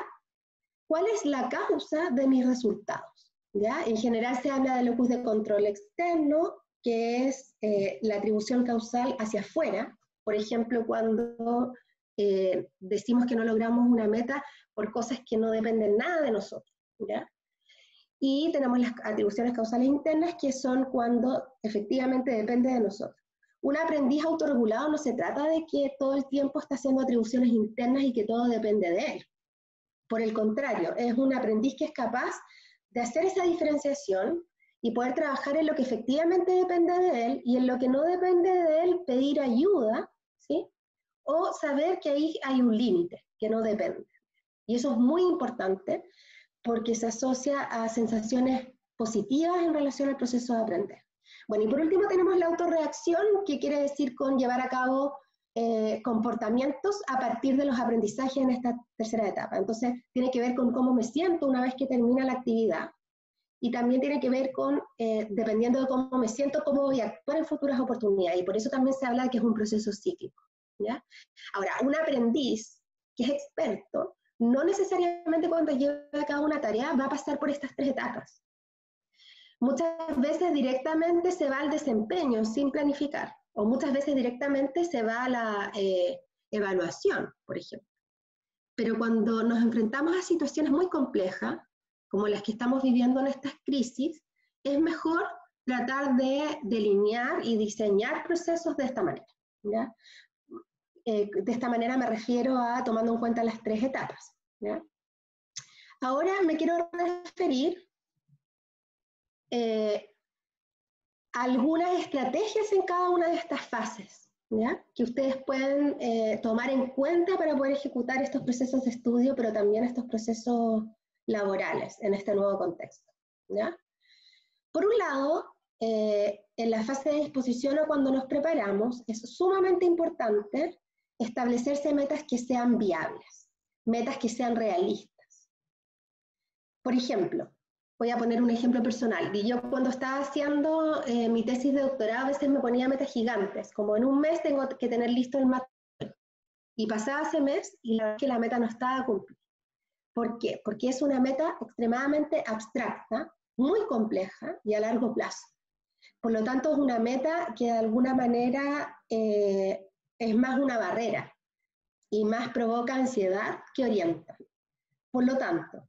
cuál es la causa de mis resultados, ¿ya? En general se habla de locus de control externo, que es la atribución causal hacia afuera. Por ejemplo, cuando decimos que no logramos una meta por cosas que no dependen nada de nosotros, ¿ya? Y tenemos las atribuciones causales internas, que son cuando efectivamente depende de nosotros. Un aprendiz autorregulado no se trata de que todo el tiempo está haciendo atribuciones internas y que todo depende de él. Por el contrario, es un aprendiz que es capaz de hacer esa diferenciación y poder trabajar en lo que efectivamente depende de él, y en lo que no depende de él pedir ayuda, ¿sí?, o saber que ahí hay un límite que no depende. Y eso es muy importante, porque se asocia a sensaciones positivas en relación al proceso de aprender. Bueno, y por último tenemos la autorreacción, que quiere decir con llevar a cabo comportamientos a partir de los aprendizajes en esta tercera etapa. Entonces, tiene que ver con cómo me siento una vez que termina la actividad, y también tiene que ver con, dependiendo de cómo me siento, cómo voy a actuar en futuras oportunidades, y por eso también se habla de que es un proceso cíclico, ¿ya? Ahora, un aprendiz que es experto, no necesariamente cuando lleve a cabo una tarea va a pasar por estas tres etapas. Muchas veces directamente se va al desempeño sin planificar, o muchas veces directamente se va a la evaluación, por ejemplo. Pero cuando nos enfrentamos a situaciones muy complejas, como las que estamos viviendo en estas crisis, es mejor tratar de delinear y diseñar procesos de esta manera, ¿ya? De esta manera me refiero a tomando en cuenta las tres etapas, ¿ya? Ahora me quiero referir a algunas estrategias en cada una de estas fases, ¿ya?, que ustedes pueden tomar en cuenta para poder ejecutar estos procesos de estudio, pero también estos procesos laborales en este nuevo contexto, ¿ya? Por un lado, en la fase de disposición o cuando nos preparamos, es sumamente importante establecerse metas que sean viables, metas que sean realistas. Por ejemplo, voy a poner un ejemplo personal. Y yo cuando estaba haciendo mi tesis de doctorado, a veces me ponía metas gigantes, como en un mes tengo que tener listo el material. Y pasaba ese mes y la verdad es que la meta no estaba cumplida. ¿Por qué? Porque es una meta extremadamente abstracta, muy compleja y a largo plazo. Por lo tanto, es una meta que de alguna manera es más una barrera y más provoca ansiedad que orienta. Por lo tanto,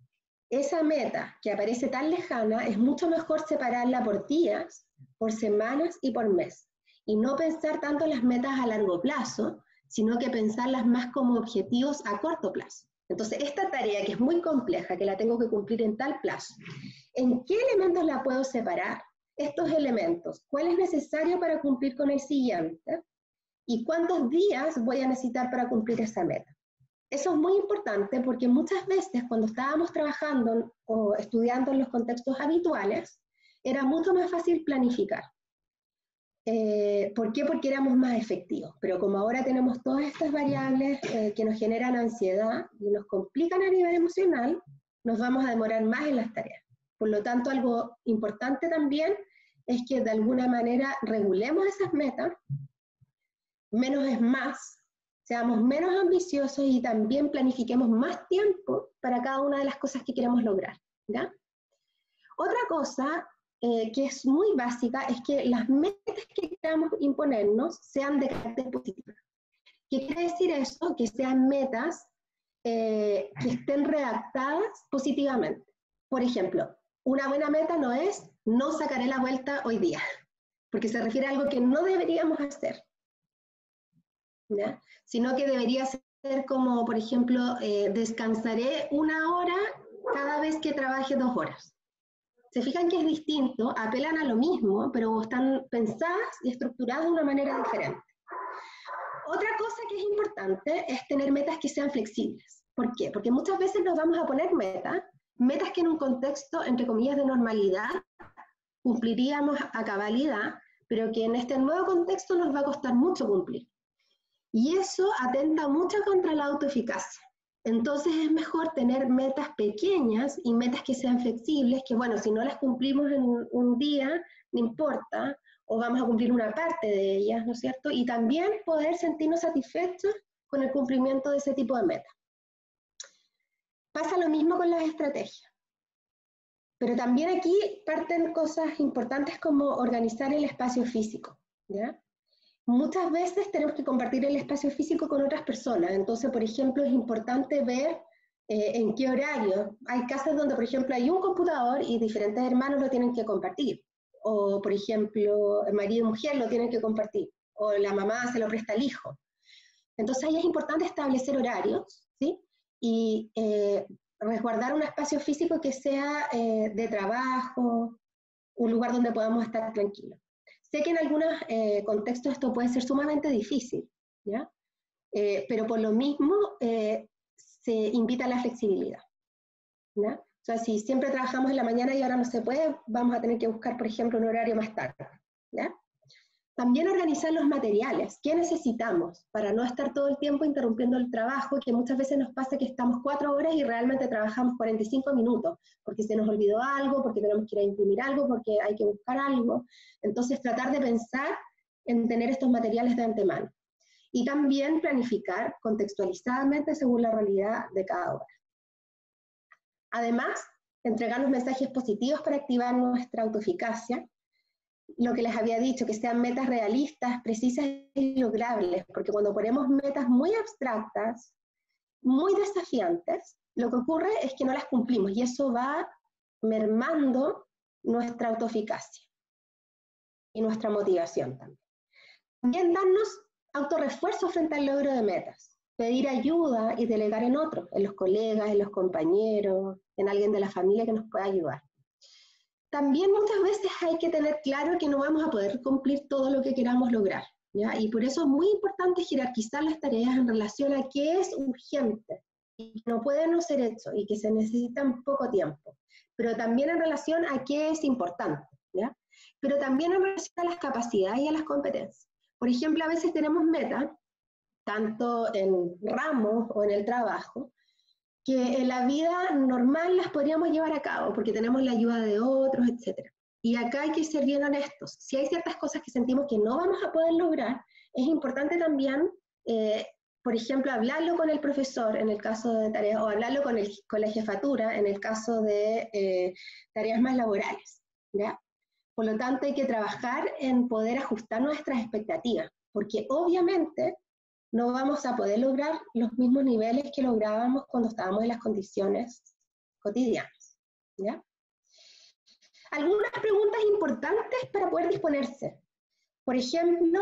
esa meta que aparece tan lejana es mucho mejor separarla por días, por semanas y por mes. Y no pensar tanto en las metas a largo plazo, sino que pensarlas más como objetivos a corto plazo. Entonces, esta tarea que es muy compleja, que la tengo que cumplir en tal plazo, ¿en qué elementos la puedo separar? Estos elementos, ¿cuál es necesario para cumplir con el siguiente? ¿Y cuántos días voy a necesitar para cumplir esa meta? Eso es muy importante porque muchas veces cuando estábamos trabajando o estudiando en los contextos habituales, era mucho más fácil planificar. ¿Por qué? Porque éramos más efectivos. Pero como ahora tenemos todas estas variables que nos generan ansiedad y nos complican a nivel emocional, nos vamos a demorar más en las tareas. Por lo tanto, algo importante también es que de alguna manera regulemos esas metas, menos es más, seamos menos ambiciosos y también planifiquemos más tiempo para cada una de las cosas que queremos lograr, ¿ya? Otra cosa que es muy básica es que las metas que queramos imponernos sean de carácter positivo. ¿Qué quiere decir eso? Que sean metas que estén redactadas positivamente. Por ejemplo, una buena meta no es no sacaré la vuelta hoy día, porque se refiere a algo que no deberíamos hacer, ¿ya? Sino que debería ser como, por ejemplo, descansaré 1 hora cada vez que trabaje 2 horas. Se fijan que es distinto, apelan a lo mismo, pero están pensadas y estructuradas de una manera diferente. Otra cosa que es importante es tener metas que sean flexibles. ¿Por qué? Porque muchas veces nos vamos a poner metas que en un contexto, entre comillas, de normalidad, cumpliríamos a cabalidad, pero que en este nuevo contexto nos va a costar mucho cumplir. Y eso atenta mucho contra la autoeficacia. Entonces es mejor tener metas pequeñas y metas que sean flexibles, que bueno, si no las cumplimos en un día, no importa, o vamos a cumplir una parte de ellas, ¿no es cierto? Y también poder sentirnos satisfechos con el cumplimiento de ese tipo de metas. Pasa lo mismo con las estrategias. Pero también aquí parten cosas importantes como organizar el espacio físico, ¿ya? Muchas veces tenemos que compartir el espacio físico con otras personas, entonces, por ejemplo, es importante ver en qué horario. Hay casas donde, por ejemplo, hay un computador y diferentes hermanos lo tienen que compartir, o, por ejemplo, el marido y mujer lo tienen que compartir, o la mamá se lo presta al hijo. Entonces, ahí es importante establecer horarios, ¿sí? Y resguardar un espacio físico que sea de trabajo, un lugar donde podamos estar tranquilos. Sé que en algunos contextos esto puede ser sumamente difícil, ¿ya? Pero por lo mismo se invita a la flexibilidad, ¿ya? O sea, si siempre trabajamos en la mañana y ahora no se puede, vamos a tener que buscar, por ejemplo, un horario más tarde, ¿ya? También organizar los materiales, qué necesitamos para no estar todo el tiempo interrumpiendo el trabajo, que muchas veces nos pasa que estamos 4 horas y realmente trabajamos 45 minutos, porque se nos olvidó algo, porque tenemos que ir a imprimir algo, porque hay que buscar algo. Entonces tratar de pensar en tener estos materiales de antemano. Y también planificar contextualizadamente según la realidad de cada hora. Además, entregar los mensajes positivos para activar nuestra autoeficacia. Lo que les había dicho, que sean metas realistas, precisas y logrables, porque cuando ponemos metas muy abstractas, muy desafiantes, lo que ocurre es que no las cumplimos y eso va mermando nuestra autoeficacia y nuestra motivación también. También darnos autorrefuerzo frente al logro de metas, pedir ayuda y delegar en otros, en los colegas, en los compañeros, en alguien de la familia que nos pueda ayudar. También muchas veces hay que tener claro que no vamos a poder cumplir todo lo que queramos lograr, ¿ya? Y por eso es muy importante jerarquizar las tareas en relación a qué es urgente y no puede no ser hecho y que se necesitan poco tiempo, pero también en relación a qué es importante, ¿ya? Pero también en relación a las capacidades y a las competencias. Por ejemplo, a veces tenemos metas, tanto en ramos o en el trabajo, que en la vida normal las podríamos llevar a cabo, porque tenemos la ayuda de otros, etc. Y acá hay que ser bien honestos. Si hay ciertas cosas que sentimos que no vamos a poder lograr, es importante también, por ejemplo, hablarlo con el profesor en el caso de tareas, o hablarlo con la jefatura en el caso de tareas más laborales, ¿ya? Por lo tanto, hay que trabajar en poder ajustar nuestras expectativas, porque obviamente no vamos a poder lograr los mismos niveles que lográbamos cuando estábamos en las condiciones cotidianas, ¿ya? Algunas preguntas importantes para poder disponerse. Por ejemplo,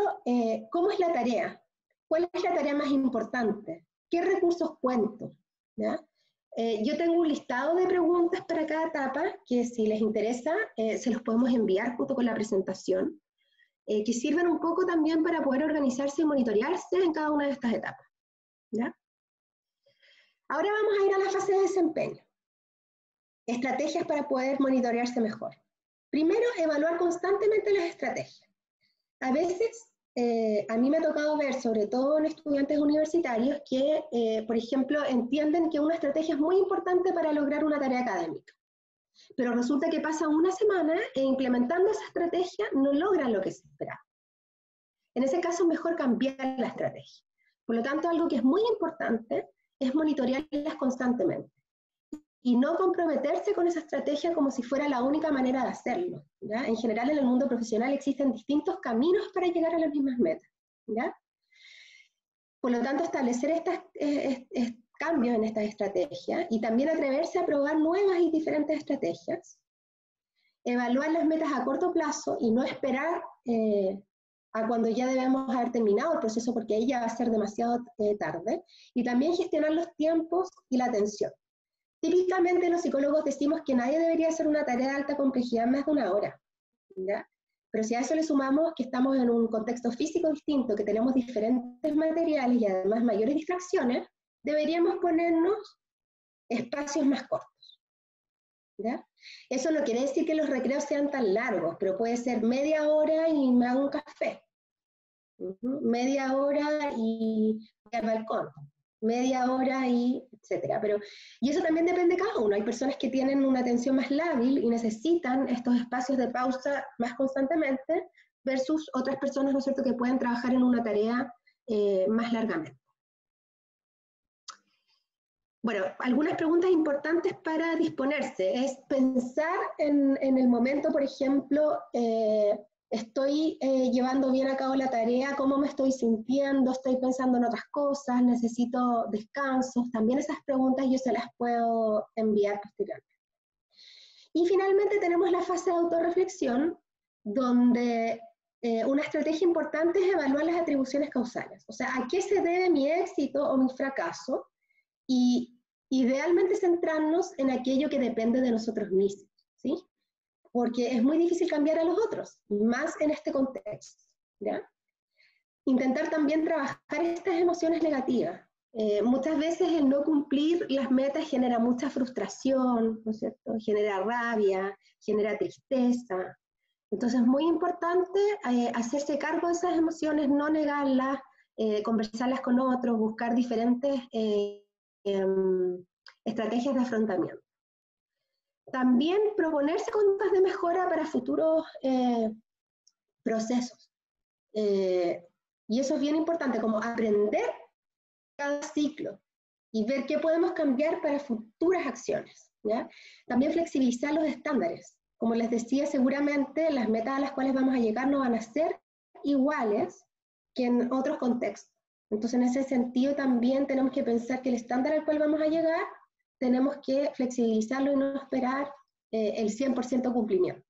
¿cómo es la tarea? ¿Cuál es la tarea más importante? ¿Qué recursos cuento? ¿Ya? Yo tengo un listado de preguntas para cada etapa que si les interesa se los podemos enviar junto con la presentación. Que sirven un poco también para poder organizarse y monitorearse en cada una de estas etapas, ¿ya? Ahora vamos a ir a la fase de desempeño. Estrategias para poder monitorearse mejor. Primero, evaluar constantemente las estrategias. A veces, a mí me ha tocado ver, sobre todo en estudiantes universitarios, que, por ejemplo, entienden que una estrategia es muy importante para lograr una tarea académica, pero resulta que pasa una semana e implementando esa estrategia no logran lo que se esperaba. En ese caso es mejor cambiar la estrategia. Por lo tanto, algo que es muy importante es monitorearlas constantemente y no comprometerse con esa estrategia como si fuera la única manera de hacerlo, ¿ya? En general, en el mundo profesional existen distintos caminos para llegar a las mismas metas, ¿ya? Por lo tanto, establecer estos cambios en estas estrategias y también atreverse a probar nuevas y diferentes estrategias, evaluar las metas a corto plazo y no esperar a cuando ya debemos haber terminado el proceso, porque ahí ya va a ser demasiado tarde, y también gestionar los tiempos y la atención. Típicamente los psicólogos decimos que nadie debería hacer una tarea de alta complejidad más de 1 hora, ¿ya? Pero si a eso le sumamos que estamos en un contexto físico distinto, que tenemos diferentes materiales y además mayores distracciones, deberíamos ponernos espacios más cortos, ¿ya? Eso no quiere decir que los recreos sean tan largos, pero puede ser media hora y me hago un café, media hora y voy al balcón, media hora y etcétera. Y eso también depende de cada uno. Hay personas que tienen una atención más lábil y necesitan estos espacios de pausa más constantemente, versus otras personas, ¿no es cierto?, que pueden trabajar en una tarea más largamente. Bueno, algunas preguntas importantes para disponerse es pensar en el momento, por ejemplo, estoy llevando bien a cabo la tarea, cómo me estoy sintiendo, estoy pensando en otras cosas, necesito descansos. También esas preguntas yo se las puedo enviar posteriormente. Y finalmente tenemos la fase de autorreflexión, donde una estrategia importante es evaluar las atribuciones causales. O sea, ¿a qué se debe mi éxito o mi fracaso? Y idealmente centrarnos en aquello que depende de nosotros mismos, ¿sí? Porque es muy difícil cambiar a los otros, más en este contexto, ¿ya? Intentar también trabajar estas emociones negativas. Muchas veces el no cumplir las metas genera mucha frustración, ¿no es cierto? Genera rabia, genera tristeza. Entonces es muy importante hacerse cargo de esas emociones, no negarlas, conversarlas con otros, buscar diferentes estrategias de afrontamiento. También proponerse conductas de mejora para futuros procesos. Y eso es bien importante, como aprender cada ciclo y ver qué podemos cambiar para futuras acciones, ¿ya? También flexibilizar los estándares. Como les decía, seguramente las metas a las cuales vamos a llegar no van a ser iguales que en otros contextos. Entonces, en ese sentido también tenemos que pensar que el estándar al cual vamos a llegar, tenemos que flexibilizarlo y no esperar el 100% cumplimiento.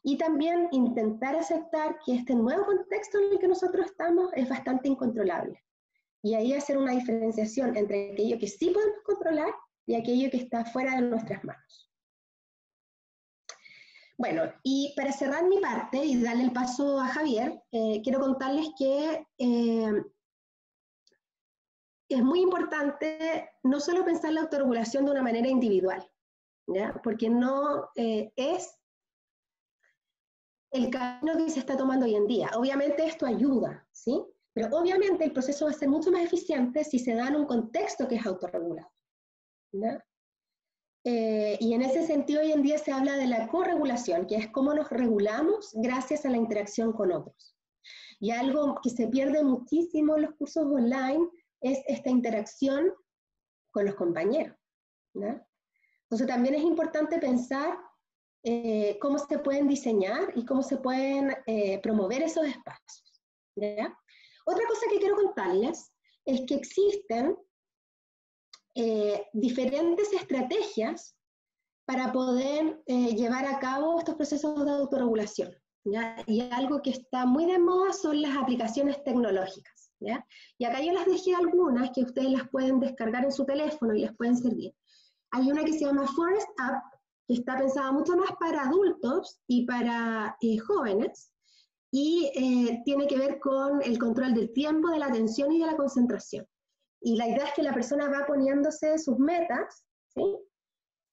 Y también intentar aceptar que este nuevo contexto en el que nosotros estamos es bastante incontrolable. Y ahí hacer una diferenciación entre aquello que sí podemos controlar y aquello que está fuera de nuestras manos. Bueno, y para cerrar mi parte y darle el paso a Javier, quiero contarles que es muy importante no solo pensar la autorregulación de una manera individual, ¿ya? Porque no es el camino que se está tomando hoy en día. Obviamente esto ayuda, ¿sí? Pero obviamente el proceso va a ser mucho más eficiente si se da en un contexto que es autorregulado, ¿ya? Y en ese sentido hoy en día se habla de la corregulación, que es cómo nos regulamos gracias a la interacción con otros. Y algo que se pierde muchísimo en los cursos online es esta interacción con los compañeros, ¿no? Entonces también es importante pensar cómo se pueden diseñar y cómo se pueden promover esos espacios, ¿ya? Otra cosa que quiero contarles es que existen diferentes estrategias para poder llevar a cabo estos procesos de autorregulación, ¿ya? Y algo que está muy de moda son las aplicaciones tecnológicas, ¿ya? Y acá yo les dejé algunas que ustedes las pueden descargar en su teléfono y les pueden servir. Hay una que se llama Forest App, que está pensada mucho más para adultos y para jóvenes, y tiene que ver con el control del tiempo, de la atención y de la concentración. Y la idea es que la persona va poniéndose sus metas, ¿sí?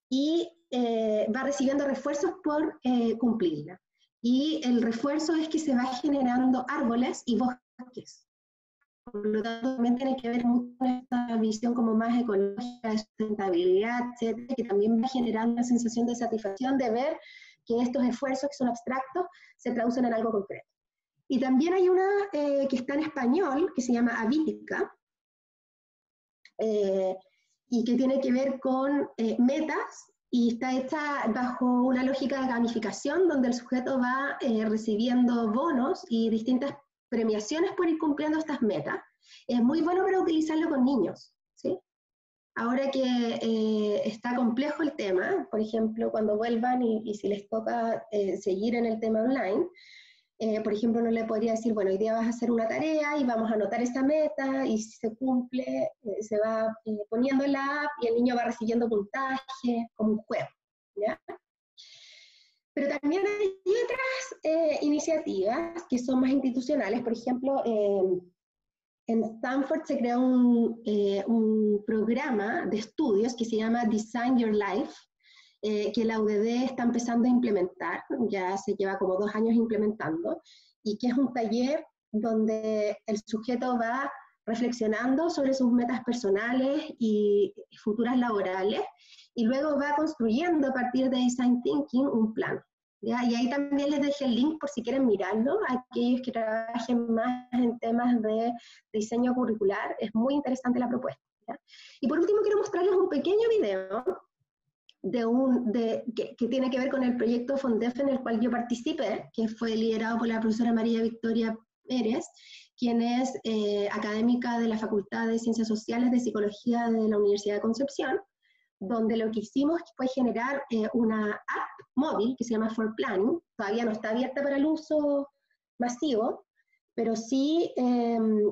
Y va recibiendo refuerzos por cumplirla. y el refuerzo es que se va generando árboles y bosques. Por lo tanto, también tiene que ver mucho con esta visión como más ecológica, de sustentabilidad, etcétera, que también va generando una sensación de satisfacción de ver que estos esfuerzos que son abstractos se traducen en algo concreto. Y también hay una que está en español, que se llama Avítica, y que tiene que ver con metas, y está hecha bajo una lógica de gamificación, donde el sujeto va recibiendo bonos y distintas premiaciones por ir cumpliendo estas metas. Es muy bueno para utilizarlo con niños, ¿sí? Ahora que está complejo el tema, por ejemplo, cuando vuelvan y si les toca seguir en el tema online, por ejemplo, no le podría decir, bueno, hoy día vas a hacer una tarea y vamos a anotar esa meta, y si se cumple, se va poniendo en la app y el niño va recibiendo puntaje como un juego, ¿ya? Pero también hay otras iniciativas que son más institucionales. Por ejemplo, en Stanford se creó un programa de estudios que se llama Design Your Life, que la UDD está empezando a implementar, ya se lleva como 2 años implementando, y que es un taller donde el sujeto va reflexionando sobre sus metas personales y futuras laborales, y luego va construyendo a partir de Design Thinking un plan. ¿Ya? Y ahí también les dejé el link por si quieren mirarlo, a aquellos que trabajen más en temas de diseño curricular, es muy interesante la propuesta. ¿Ya? Y por último quiero mostrarles un pequeño video que tiene que ver con el proyecto FONDEF en el cual yo participé, que fue liderado por la profesora María Victoria Pérez, quien es académica de la Facultad de Ciencias Sociales de Psicología de la Universidad de Concepción, donde lo que hicimos fue generar una app móvil que se llama For Planning. Todavía no está abierta para el uso masivo, pero sí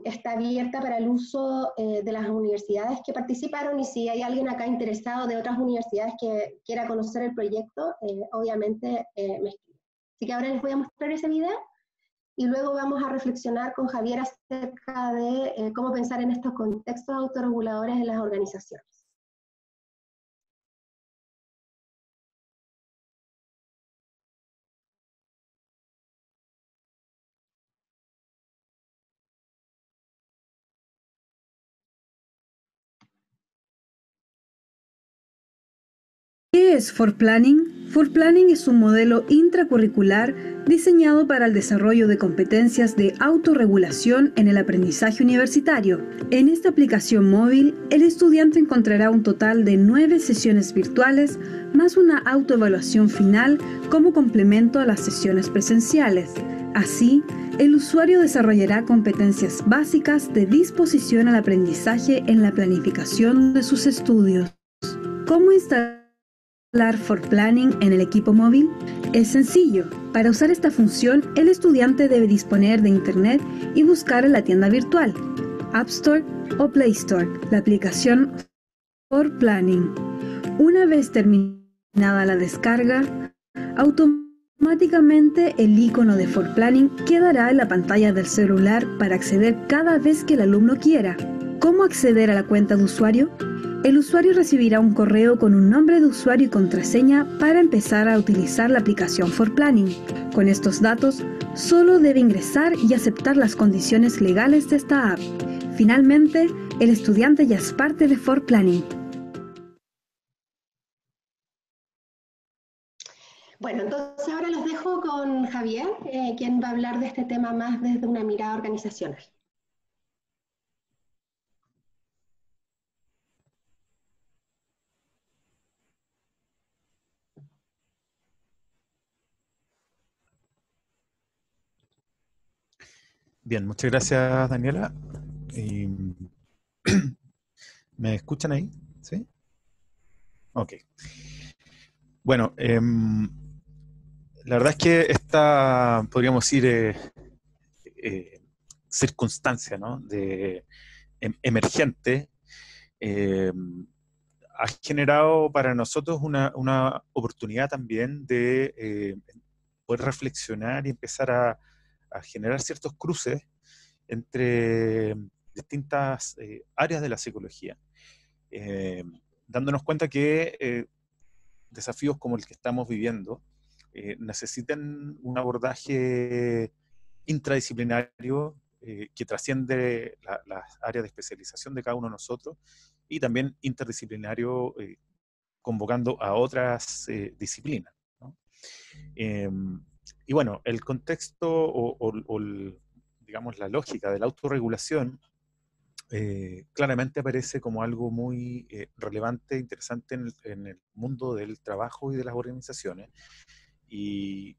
está abierta para el uso de las universidades que participaron, y si hay alguien acá interesado de otras universidades que quiera conocer el proyecto, obviamente me escribe. Así que ahora les voy a mostrar ese video y luego vamos a reflexionar con Javier acerca de cómo pensar en estos contextos autorreguladores en las organizaciones. ¿Qué es For Planning? For Planning es un modelo intracurricular diseñado para el desarrollo de competencias de autorregulación en el aprendizaje universitario. En esta aplicación móvil, el estudiante encontrará un total de 9 sesiones virtuales más una autoevaluación final como complemento a las sesiones presenciales. Así, el usuario desarrollará competencias básicas de disposición al aprendizaje en la planificación de sus estudios. ¿Cómo instalar For Planning en el equipo móvil? Es sencillo. Para usar esta función, el estudiante debe disponer de Internet y buscar en la tienda virtual, App Store o Play Store, la aplicación For Planning. Una vez terminada la descarga, automáticamente el icono de For Planning quedará en la pantalla del celular para acceder cada vez que el alumno quiera. ¿Cómo acceder a la cuenta de usuario? El usuario recibirá un correo con un nombre de usuario y contraseña para empezar a utilizar la aplicación For Planning. Con estos datos, solo debe ingresar y aceptar las condiciones legales de esta app. Finalmente, el estudiante ya es parte de For Planning. Bueno, entonces ahora los dejo con Javier, quien va a hablar de este tema más desde una mirada organizacional. Bien, muchas gracias, Daniela. ¿Me escuchan ahí? ¿Sí? Ok. Bueno, la verdad es que esta, podríamos decir, circunstancia, ¿no?, de emergente, ha generado para nosotros una oportunidad también de poder reflexionar y empezar a generar ciertos cruces entre distintas áreas de la psicología, dándonos cuenta que desafíos como el que estamos viviendo necesitan un abordaje intradisciplinario que trasciende las áreas de especialización de cada uno de nosotros, y también interdisciplinario, convocando a otras disciplinas, ¿no? Y bueno, el contexto digamos, la lógica de la autorregulación claramente aparece como algo muy relevante, interesante en el mundo del trabajo y de las organizaciones. Y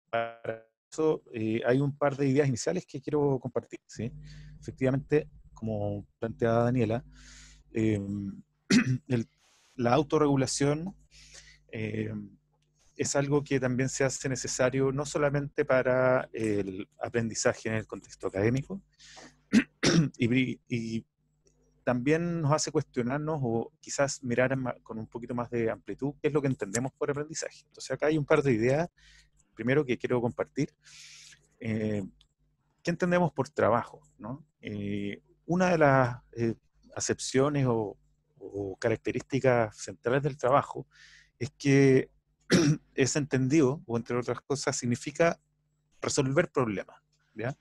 para eso hay un par de ideas iniciales que quiero compartir, ¿sí? Efectivamente, como planteaba Daniela, eh, la autorregulación es algo que también se hace necesario no solamente para el aprendizaje en el contexto académico, y también nos hace cuestionarnos o quizás mirar con un poquito más de amplitud qué es lo que entendemos por aprendizaje. Entonces acá hay un par de ideas, primero, que quiero compartir. ¿Qué entendemos por trabajo, ¿no? Una de las acepciones o características centrales del trabajo es que es entendido, o entre otras cosas, significa resolver problemas, ¿ya?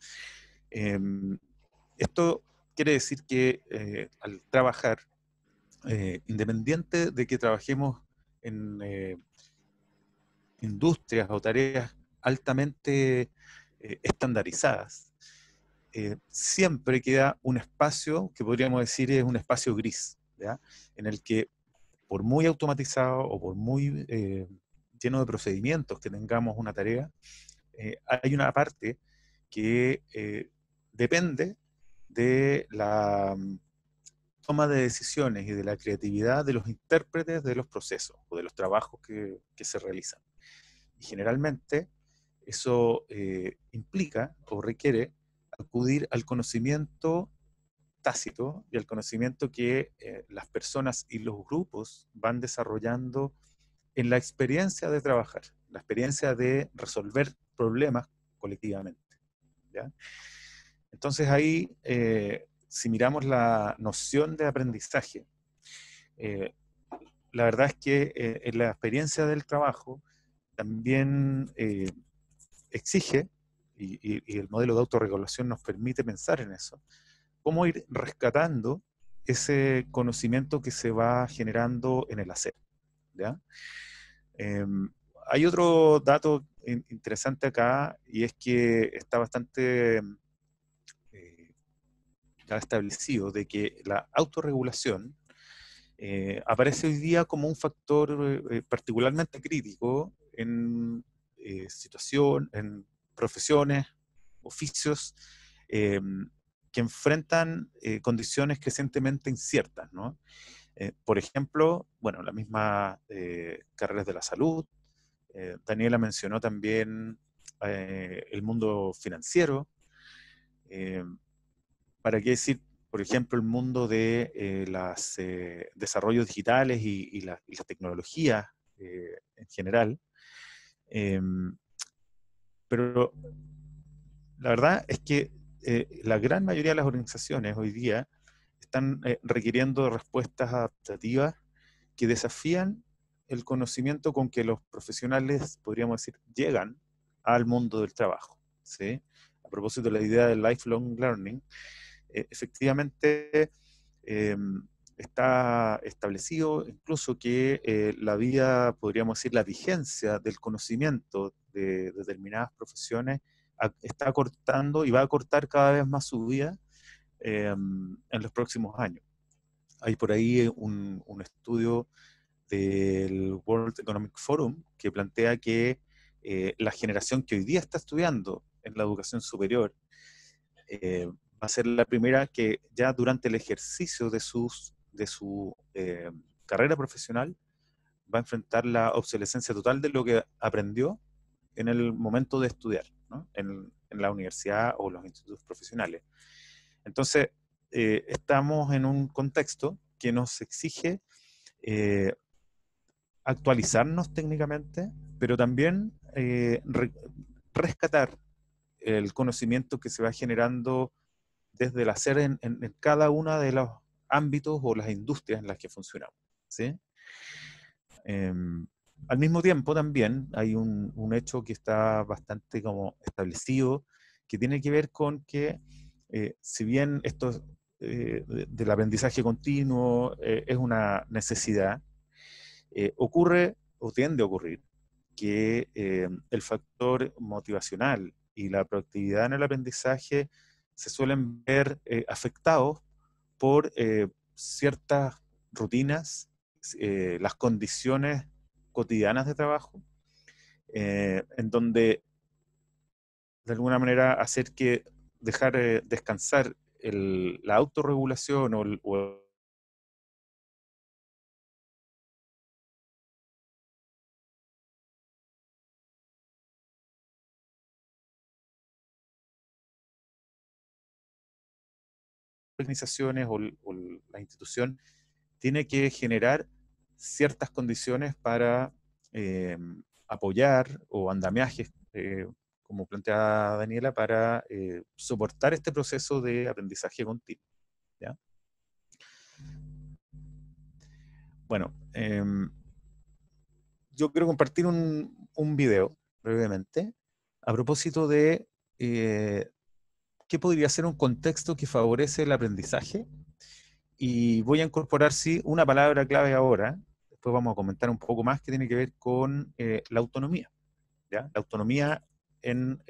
Esto quiere decir que al trabajar, independiente de que trabajemos en industrias o tareas altamente estandarizadas, siempre queda un espacio que podríamos decir es un espacio gris, ¿ya? En el que, por muy automatizado o por muy lleno de procedimientos que tengamos una tarea, hay una parte que depende de la toma de decisiones y de la creatividad de los intérpretes de los procesos o de los trabajos que se realizan. Y generalmente eso implica o requiere acudir al conocimiento tácito y al conocimiento que las personas y los grupos van desarrollando en la experiencia de trabajar, la experiencia de resolver problemas colectivamente, ¿ya? Entonces ahí, si miramos la noción de aprendizaje, eh, la verdad es que en la experiencia del trabajo también exige, y el modelo de autorregulación nos permite pensar en eso, cómo ir rescatando ese conocimiento que se va generando en el hacer, ¿ya? Hay otro dato interesante acá, y es que está bastante establecido de que la autorregulación aparece hoy día como un factor particularmente crítico en en profesiones, oficios eh, que enfrentan condiciones crecientemente inciertas, ¿no? Por ejemplo, bueno, las mismas carreras de la salud. Daniela mencionó también el mundo financiero. Eh, ¿Para qué decir, por ejemplo, el mundo de los desarrollos digitales y las tecnologías en general? Eh, pero la verdad es que la gran mayoría de las organizaciones hoy día están requiriendo respuestas adaptativas que desafían el conocimiento con que los profesionales, podríamos decir, llegan al mundo del trabajo, ¿sí? A propósito de la idea del lifelong learning, efectivamente está establecido incluso que la vida, podríamos decir, la vigencia del conocimiento de determinadas profesiones está acortando y va a acortar cada vez más su vida en los próximos años. Hay por ahí un estudio del World Economic Forum que plantea que la generación que hoy día está estudiando en la educación superior va a ser la primera que ya durante el ejercicio de su carrera profesional va a enfrentar la obsolescencia total de lo que aprendió en el momento de estudiar, ¿no? En la universidad o los institutos profesionales. Entonces, estamos en un contexto que nos exige actualizarnos técnicamente, pero también rescatar el conocimiento que se va generando desde el hacer en cada uno de los ámbitos o las industrias en las que funcionamos, ¿sí? Al mismo tiempo también hay un hecho que está bastante como establecido, que tiene que ver con que si bien esto del aprendizaje continuo es una necesidad, ocurre o tiende a ocurrir que el factor motivacional y la proactividad en el aprendizaje se suelen ver afectados por ciertas rutinas, las condiciones cotidianas de trabajo, en donde de alguna manera hacer que dejar descansar la autorregulación o organizaciones o la institución tiene que generar ciertas condiciones para apoyar o andamiajes, como plantea Daniela, para soportar este proceso de aprendizaje continuo. ¿Ya? Bueno, yo quiero compartir un video brevemente a propósito de qué podría ser un contexto que favorece el aprendizaje. Y voy a incorporar, sí, una palabra clave ahora. Después vamos a comentar un poco más que tiene que ver con la autonomía. ¿Ya? La autonomía en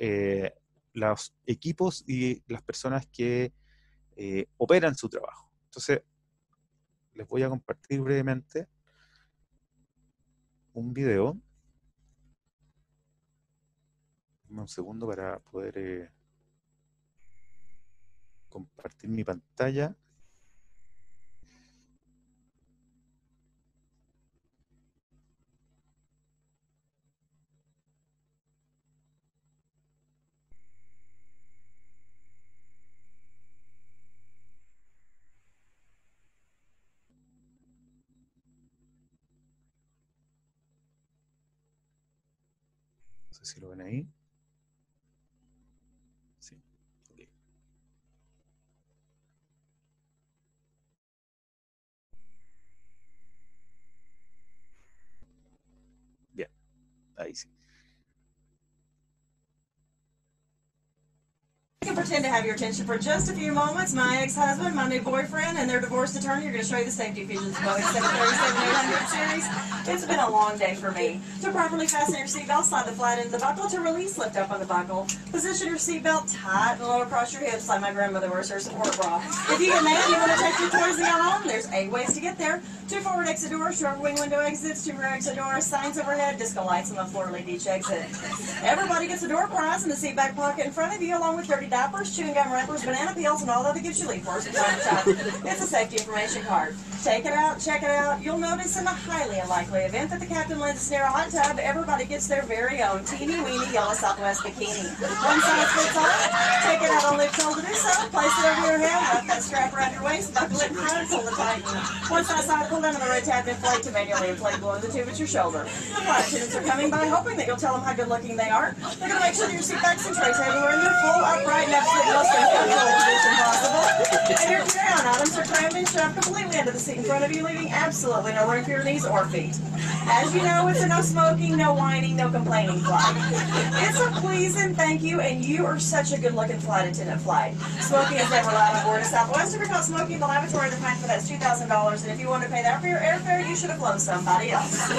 los equipos y las personas que operan su trabajo. Entonces, les voy a compartir brevemente un video. Dame un segundo para poder compartir mi pantalla. No sé si lo ven ahí. Sí. Okay. Bien, ahí sí. I can pretend to have your attention for just a few moments. My ex-husband, my new boyfriend, and their divorce attorney are going to show you the safety features of the Boeing 737-800 series. It's been a long day for me. To properly fasten your seatbelt, slide the flat end of the buckle. To release, lift up on the buckle. Position your seatbelt tight and low across your hips like my grandmother wears her support bra. If you get mad and you want to take your toys and go home, there's 8 ways to get there. 2 forward exit doors, short wing window exits, 2 rear exit doors, signs overhead, disco lights on the floor lead each exit. Everybody gets a door prize in the seat back pocket in front of you, along with dirty diapers, chewing gum wrappers, banana peels, and all other gifts you leave for us from time to time. It's a safety information card. Take it out, check it out. You'll notice in the highly unlikely event that the captain lends us near a hot tub, everybody gets their very own teeny-weeny yellow Southwest bikini. One size fits all. Take it out on lift told to do so. Place it over your head, wrap that strap around your waist, buckle it in front, pull it tight. Once outside, pull down on the red tab, inflate to manually inflate below the tube at your shoulder. The flight attendants are coming by, hoping that you'll tell them how good-looking they are. They're going to make sure that your seat backs and trays everywhere in their full, upright, and absolute most uncomfortable position possible. And your carry-on items are crammed and shoved completely into the seat in front of you, leaving absolutely no room for your knees or feet. As you know, it's a no smoking, no whining, no complaining flight. It's a please and thank you, and you are such a good-looking flight attendant flight. Smoking is never allowed on board a Southwest. If you're caught smoking in the lavatory, the fine for that's $2,000, and if you want to pay that for your airfare, you should have flown somebody else.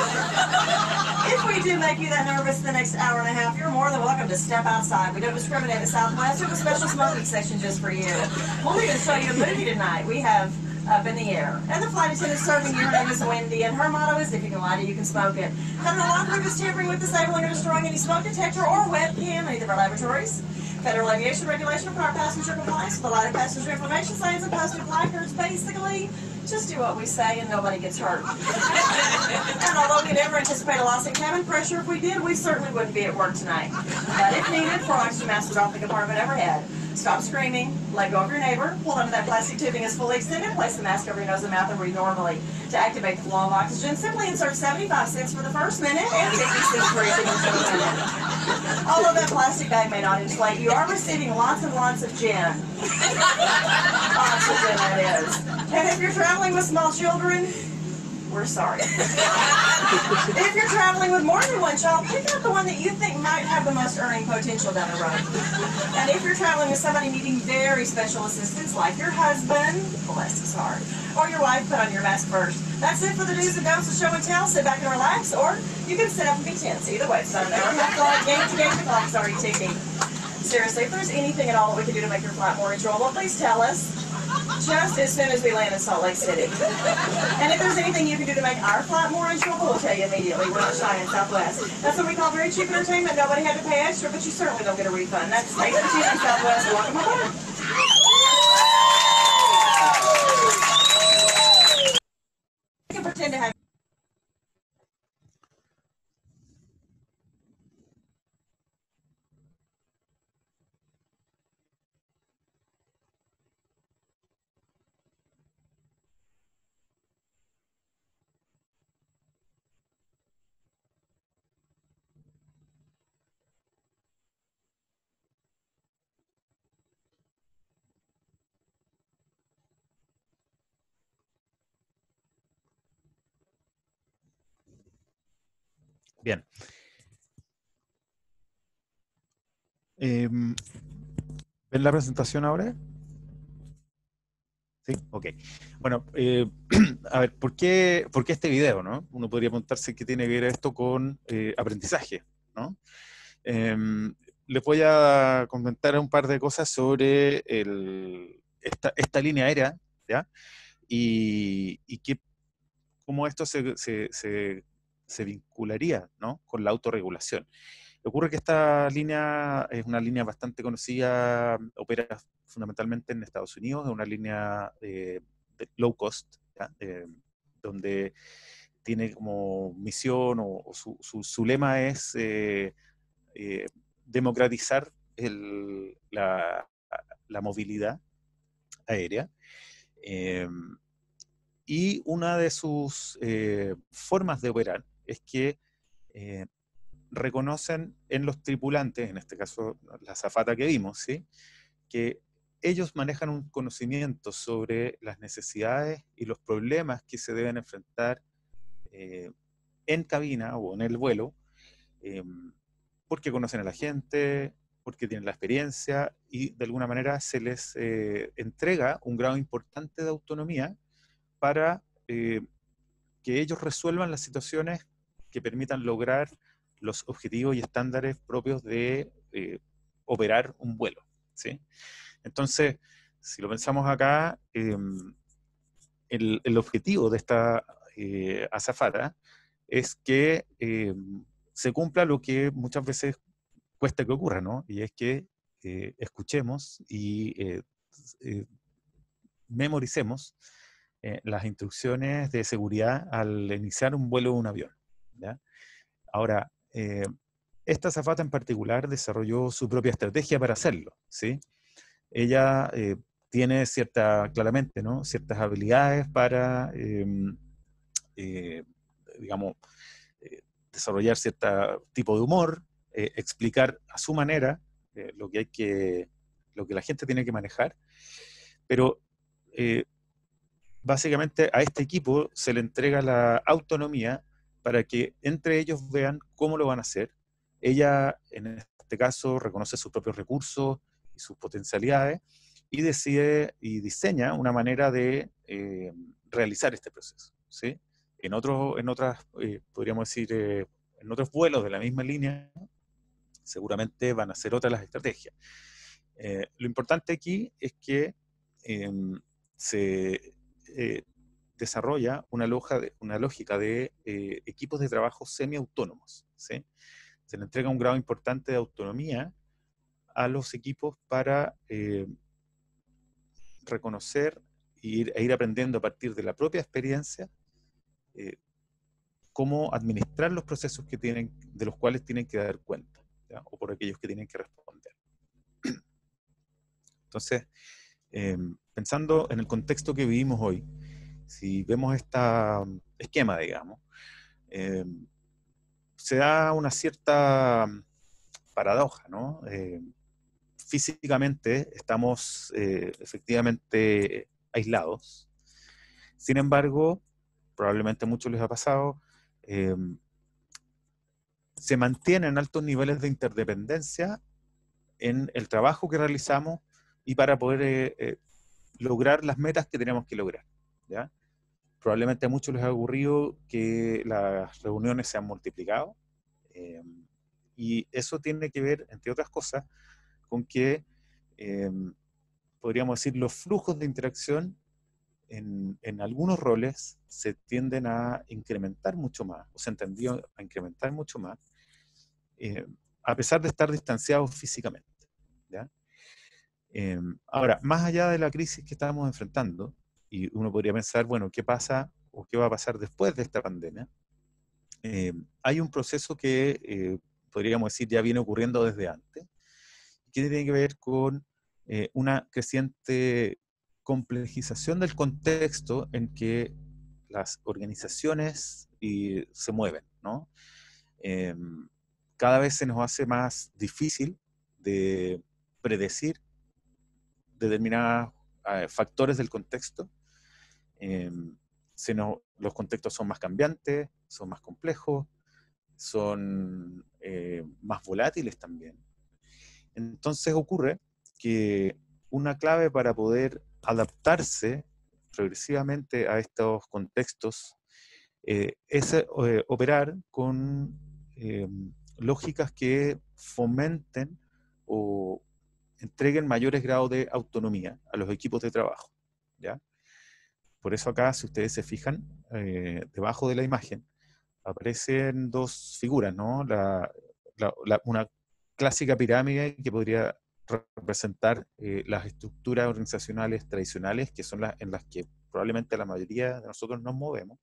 If we do make you that nervous the next hour and a half, you're more than welcome to step outside. We don't discriminate at Southwest. We have a special smoking section just for you. We'll even show you a movie tonight. We have Up in the Air. And the flight attendant serving you, her name is Wendy, and her motto is, if you can light it, you can smoke it. Federal law prohibits tampering with, disabling, or destroying any smoke detector or webcam in either of our laboratories. Federal aviation regulation requires passenger compliance with the lighted passenger information signs and posted placards. Basically, just do what we say and nobody gets hurt. And although we never anticipate a loss in cabin pressure, if we did, we certainly wouldn't be at work tonight. But if needed, for oxygen mask drop the compartment overhead. Stop screaming, let go of your neighbor, pull under that plastic tubing is fully extended, place the mask over your nose and mouth and breathe normally. To activate the flow of oxygen, simply insert 75 cents for the first minute and 50 cents for each minute. Although that plastic bag may not inflate, you are receiving lots and lots of gin. Oxygen, that is. And if you're traveling with small children, we're sorry. If you're traveling with more than one child, pick out the one that you think might have the most earning potential down the road. And if you're traveling with somebody needing very special assistance, like your husband, bless his heart, or your wife, put on your mask first. That's it for the do's and don'ts of show and tell. Sit back and relax, or you can sit up and be tense. Either way, it's not an hour and a half flight. Game to game, the clock's already ticking. Seriously, if there's anything at all that we can do to make your flight more enjoyable, please tell us. Just as soon as we land in Salt Lake City. And if there's anything you can do to make our flight more enjoyable, we'll tell you immediately. We're not shy in Southwest. That's what we call very cheap entertainment. Nobody had to pay extra, but you certainly don't get a refund. That's thanks for choosing Southwest. Welcome aboard. You can pretend to have. Bien. ¿Ven la presentación ahora? Sí, ok. Bueno, a ver, ¿por qué este video, no? Uno podría preguntarse qué tiene que ver esto con aprendizaje, ¿no? Les voy a comentar un par de cosas sobre esta línea aérea, ¿ya? Y cómo esto se vincularía, ¿no?, con la autorregulación. Ocurre que esta línea es una línea bastante conocida, opera fundamentalmente en Estados Unidos, es una línea de low cost, ¿ya? Donde tiene como misión o su lema es democratizar la movilidad aérea. Y una de sus formas de operar es que reconocen en los tripulantes, en este caso la azafata que vimos, ¿sí?, que ellos manejan un conocimiento sobre las necesidades y los problemas que se deben enfrentar en cabina o en el vuelo, porque conocen a la gente, porque tienen la experiencia y de alguna manera se les entrega un grado importante de autonomía para que ellos resuelvan las situaciones que permitan lograr los objetivos y estándares propios de operar un vuelo, ¿sí? Entonces, si lo pensamos acá, el objetivo de esta azafata es que se cumpla lo que muchas veces cuesta que ocurra, ¿no? Y es que escuchemos y memoricemos las instrucciones de seguridad al iniciar un vuelo de un avión, ¿ya? Ahora, esta azafata en particular desarrolló su propia estrategia para hacerlo, ¿sí? Ella tiene claramente, ¿no?, ciertas habilidades para, digamos, desarrollar cierto tipo de humor, explicar a su manera lo que la gente tiene que manejar, pero básicamente a este equipo se le entrega la autonomía para que entre ellos vean cómo lo van a hacer. Ella, en este caso, reconoce sus propios recursos y sus potencialidades y decide y diseña una manera de realizar este proceso, ¿sí? En otras, podríamos decir, en otros vuelos de la misma línea, seguramente van a ser otras las estrategias. Lo importante aquí es que se desarrolla una lógica de equipos de trabajo semiautónomos, ¿sí? Se le entrega un grado importante de autonomía a los equipos para reconocer e ir aprendiendo a partir de la propia experiencia cómo administrar los procesos de los cuales tienen que dar cuenta, ¿ya?, o por aquellos que tienen que responder. Entonces, pensando en el contexto que vivimos hoy, si vemos este esquema, digamos, se da una cierta paradoja, ¿no? Físicamente estamos efectivamente aislados. Sin embargo, probablemente a muchos les ha pasado, se mantienen altos niveles de interdependencia en el trabajo que realizamos y para poder lograr las metas que tenemos que lograr, ¿ya? Probablemente a muchos les ha ocurrido que las reuniones se han multiplicado, y eso tiene que ver, entre otras cosas, con que podríamos decir los flujos de interacción en algunos roles se tienden a incrementar mucho más, o se entendió a incrementar mucho más, a pesar de estar distanciados físicamente, ¿ya? Ahora, más allá de la crisis que estamos enfrentando, y uno podría pensar, bueno, ¿qué pasa o qué va a pasar después de esta pandemia? Hay un proceso que podríamos decir ya viene ocurriendo desde antes, que tiene que ver con una creciente complejización del contexto en que las organizaciones se mueven, ¿no? Cada vez se nos hace más difícil de predecir determinados factores del contexto. Los contextos son más cambiantes, son más complejos, son más volátiles también. Entonces ocurre que una clave para poder adaptarse progresivamente a estos contextos es operar con lógicas que fomenten o entreguen mayores grados de autonomía a los equipos de trabajo, ¿ya? Por eso acá, si ustedes se fijan, debajo de la imagen aparecen dos figuras, ¿no? Una clásica pirámide que podría representar las estructuras organizacionales tradicionales, que son en las que probablemente la mayoría de nosotros nos movemos.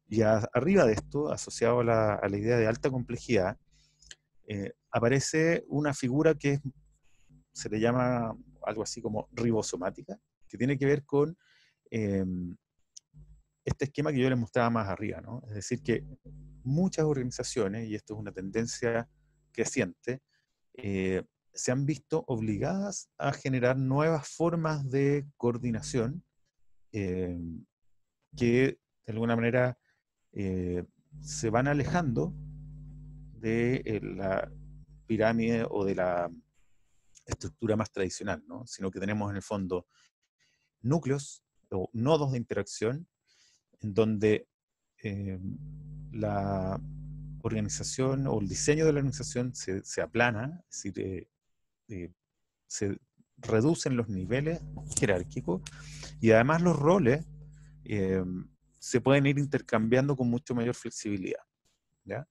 Y arriba de esto, asociado a la idea de alta complejidad, aparece una figura que se le llama algo así como ribosomática, que tiene que ver con este esquema que yo les mostraba más arriba, ¿no? Es decir, que muchas organizaciones, y esto es una tendencia creciente, se han visto obligadas a generar nuevas formas de coordinación que de alguna manera se van alejando de la pirámide o de la estructura más tradicional, ¿no? Sino que tenemos en el fondo núcleos o nodos de interacción en donde la organización o el diseño de la organización se aplana, es decir, se reducen los niveles jerárquicos y además los roles se pueden ir intercambiando con mucho mayor flexibilidad, ¿ya?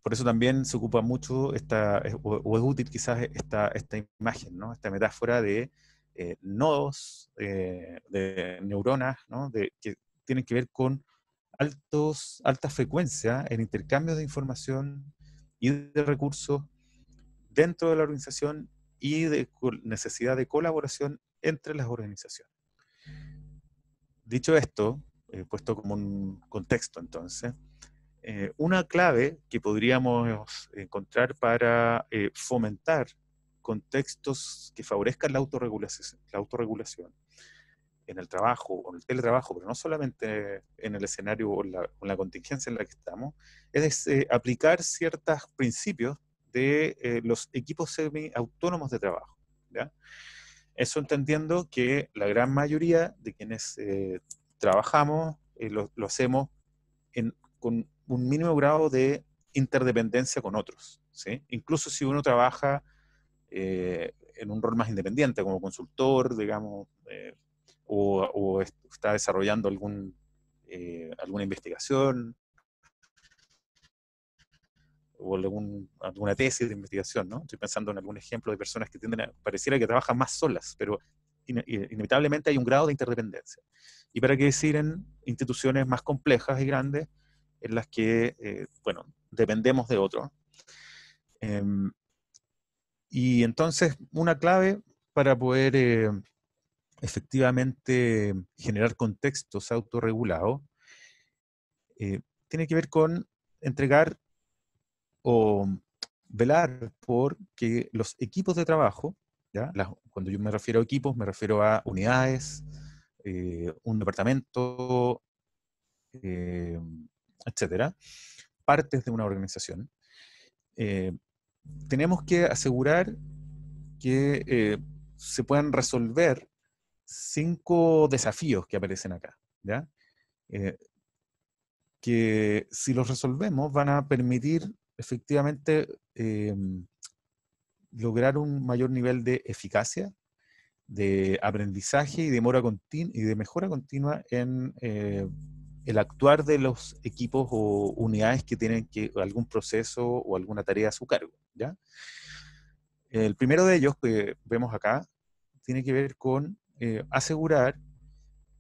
Por eso también se ocupa mucho o es útil quizás esta imagen, ¿no? Esta metáfora de nodos de neuronas, ¿no? Que tienen que ver con altas frecuencias en intercambios de información y de recursos dentro de la organización y de necesidad de colaboración entre las organizaciones. Dicho esto, puesto como un contexto entonces, una clave que podríamos encontrar para fomentar contextos que favorezcan la autorregulación en el trabajo o en el teletrabajo, pero no solamente en el escenario o en la contingencia en la que estamos, es aplicar ciertos principios de los equipos semi-autónomos de trabajo, ¿ya? Eso entendiendo que la gran mayoría de quienes trabajamos lo hacemos con un mínimo grado de interdependencia con otros, ¿sí? Incluso si uno trabaja en un rol más independiente, como consultor, digamos, o está desarrollando alguna investigación o alguna tesis de investigación, ¿no? Estoy pensando en algún ejemplo de personas que pareciera que trabajan más solas, pero inevitablemente hay un grado de interdependencia. Y para qué decir en instituciones más complejas y grandes, en las que, bueno, dependemos de otros. Y entonces, una clave para poder efectivamente generar contextos autorregulados tiene que ver con entregar o velar por que los equipos de trabajo, ¿ya? Cuando yo me refiero a equipos, me refiero a unidades, un departamento, etcétera, partes de una organización, tenemos que asegurar que se puedan resolver 5 desafíos que aparecen acá, ¿ya? Que si los resolvemos van a permitir efectivamente lograr un mayor nivel de eficacia, de aprendizaje y de mejora continua en el actuar de los equipos o unidades que tienen algún proceso o alguna tarea a su cargo, ¿ya? El primero de ellos que vemos acá tiene que ver con asegurar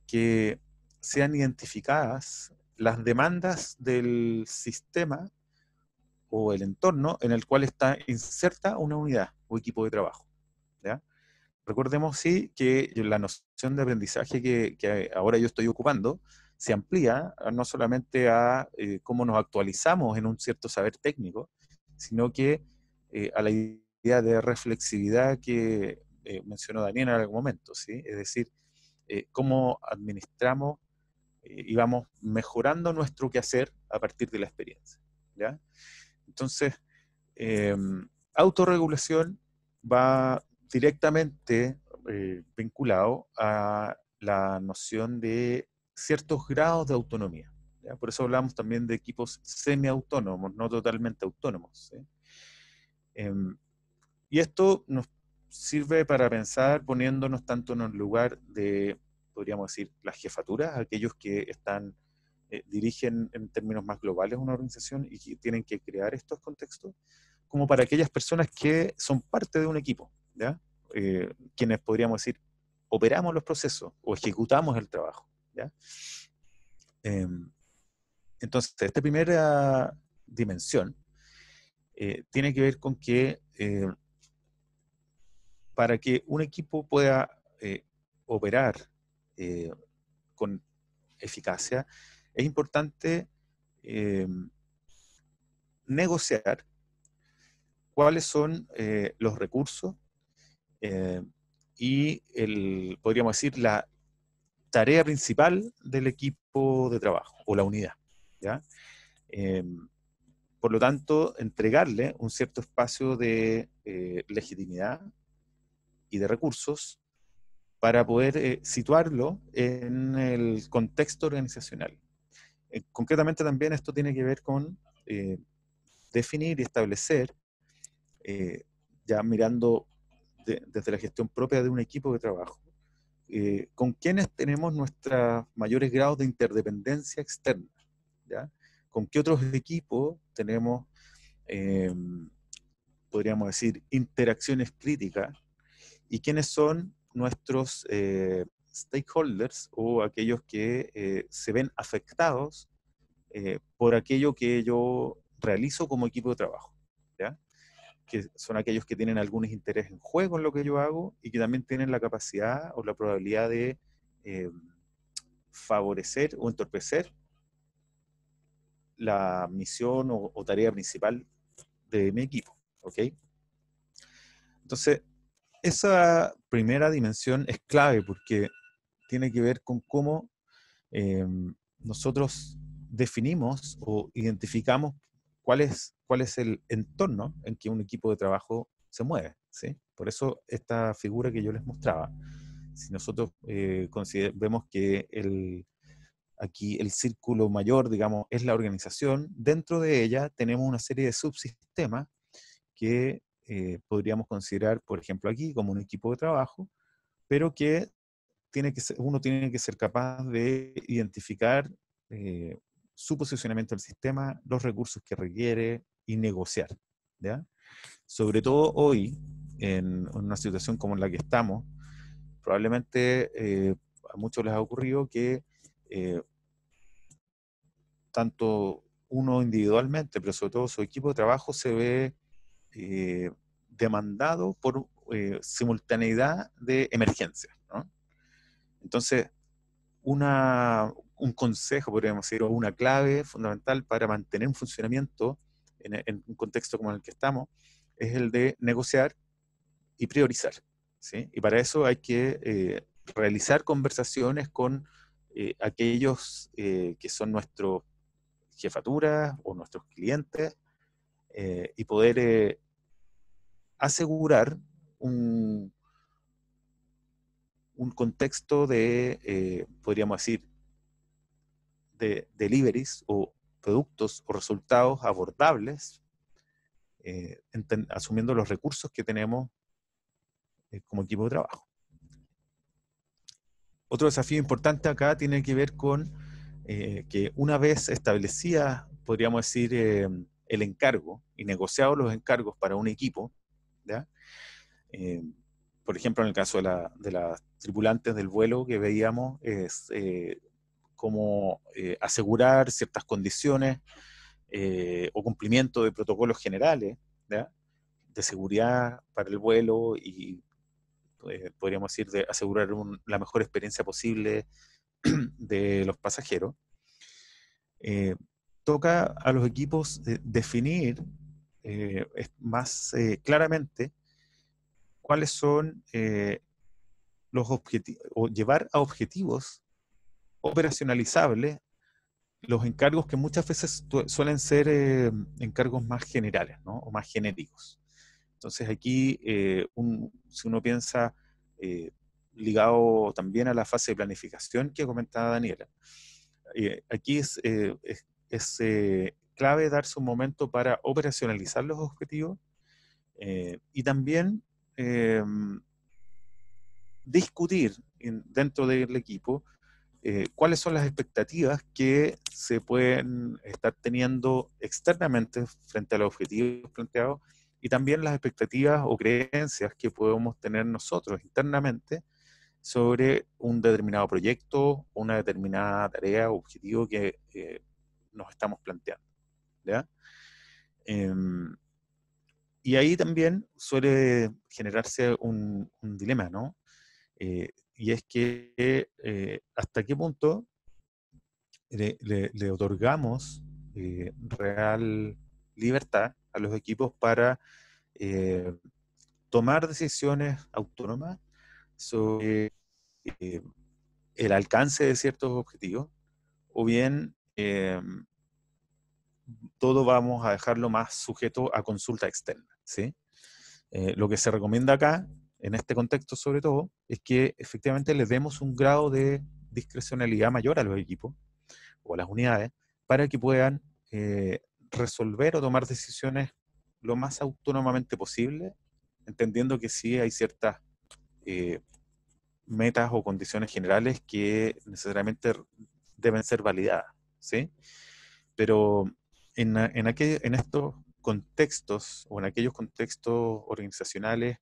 que sean identificadas las demandas del sistema o el entorno en el cual está inserta una unidad o equipo de trabajo, ¿ya? Recordemos, sí, que la noción de aprendizaje que ahora yo estoy ocupando se amplía no solamente a cómo nos actualizamos en un cierto saber técnico, sino que a la idea de reflexividad que mencionó Daniel en algún momento, ¿sí? Es decir, cómo administramos y vamos mejorando nuestro quehacer a partir de la experiencia, ¿ya? Entonces, autorregulación va directamente vinculado a la noción de ciertos grados de autonomía, ¿ya? Por eso hablamos también de equipos semiautónomos, no totalmente autónomos, ¿sí? Y esto nos sirve para pensar poniéndonos tanto en el lugar de, podríamos decir, las jefaturas, aquellos que dirigen en términos más globales una organización y que tienen que crear estos contextos, como para aquellas personas que son parte de un equipo, ¿ya? Quienes podríamos decir, operamos los procesos o ejecutamos el trabajo, ¿ya? Entonces, esta primera dimensión tiene que ver con que para que un equipo pueda operar con eficacia, es importante negociar cuáles son los recursos y podríamos decir, la tarea principal del equipo de trabajo o la unidad, ¿ya? Por lo tanto, entregarle un cierto espacio de legitimidad y de recursos para poder situarlo en el contexto organizacional. Concretamente también esto tiene que ver con definir y establecer, ya mirando desde la gestión propia de un equipo de trabajo, con quienes tenemos nuestros mayores grados de interdependencia externa, ¿ya? Con qué otros equipos tenemos, podríamos decir, interacciones críticas, y quiénes son nuestros stakeholders o aquellos que se ven afectados por aquello que yo realizo como equipo de trabajo, ¿ya? Que son aquellos que tienen algunos intereses en juego en lo que yo hago y que también tienen la capacidad o la probabilidad de favorecer o entorpecer la misión o tarea principal de mi equipo, ¿ok? Entonces, esa primera dimensión es clave porque tiene que ver con cómo nosotros definimos o identificamos cuál es el entorno en que un equipo de trabajo se mueve, ¿sí? Por eso esta figura que yo les mostraba. Si nosotros vemos que aquí el círculo mayor, digamos, es la organización, dentro de ella tenemos una serie de subsistemas que podríamos considerar, por ejemplo, aquí como un equipo de trabajo, pero que uno tiene que ser capaz de identificar su posicionamiento del sistema, los recursos que requiere y negociar, ¿ya? Sobre todo hoy, en una situación como en la que estamos, probablemente a muchos les ha ocurrido que tanto uno individualmente, pero sobre todo su equipo de trabajo se ve demandado por simultaneidad de emergencias, ¿no? Entonces, un consejo, podríamos decir, o una clave fundamental para mantener un funcionamiento en un contexto como el que estamos, es el de negociar y priorizar, ¿sí? Y para eso hay que realizar conversaciones con aquellos que son nuestros jefaturas o nuestros clientes, y poder asegurar un contexto de, podríamos decir, de deliveries o productos o resultados abordables, asumiendo los recursos que tenemos como equipo de trabajo. Otro desafío importante acá tiene que ver con que una vez establecida, podríamos decir, el encargo y negociados los encargos para un equipo, ¿ya? Por ejemplo, en el caso de las tripulantes del vuelo que veíamos, es cómo asegurar ciertas condiciones o cumplimiento de protocolos generales, ¿ya?, de seguridad para el vuelo y podríamos decir de asegurar la mejor experiencia posible de los pasajeros. Toca a los equipos definir más claramente cuáles son los objetivos, o llevar a objetivos operacionalizables los encargos que muchas veces suelen ser encargos más generales, ¿no?, o más genéricos. Entonces aquí, si uno piensa ligado también a la fase de planificación que comentaba Daniela, aquí es clave darse un momento para operacionalizar los objetivos y también discutir dentro del equipo cuáles son las expectativas que se pueden estar teniendo externamente frente a los objetivos planteados y también las expectativas o creencias que podemos tener nosotros internamente sobre un determinado proyecto, una determinada tarea o objetivo que nos estamos planteando, ¿ya? Y ahí también suele generarse un dilema, ¿no? Y es que hasta qué punto le otorgamos real libertad a los equipos para tomar decisiones autónomas sobre el alcance de ciertos objetivos, o bien todo vamos a dejarlo más sujeto a consulta externa, ¿sí? Lo que se recomienda acá, en este contexto sobre todo, es que efectivamente les demos un grado de discrecionalidad mayor a los equipos o a las unidades para que puedan resolver o tomar decisiones lo más autónomamente posible, entendiendo que sí hay ciertas metas o condiciones generales que necesariamente deben ser validadas, ¿sí? Pero en estos contextos o en aquellos contextos organizacionales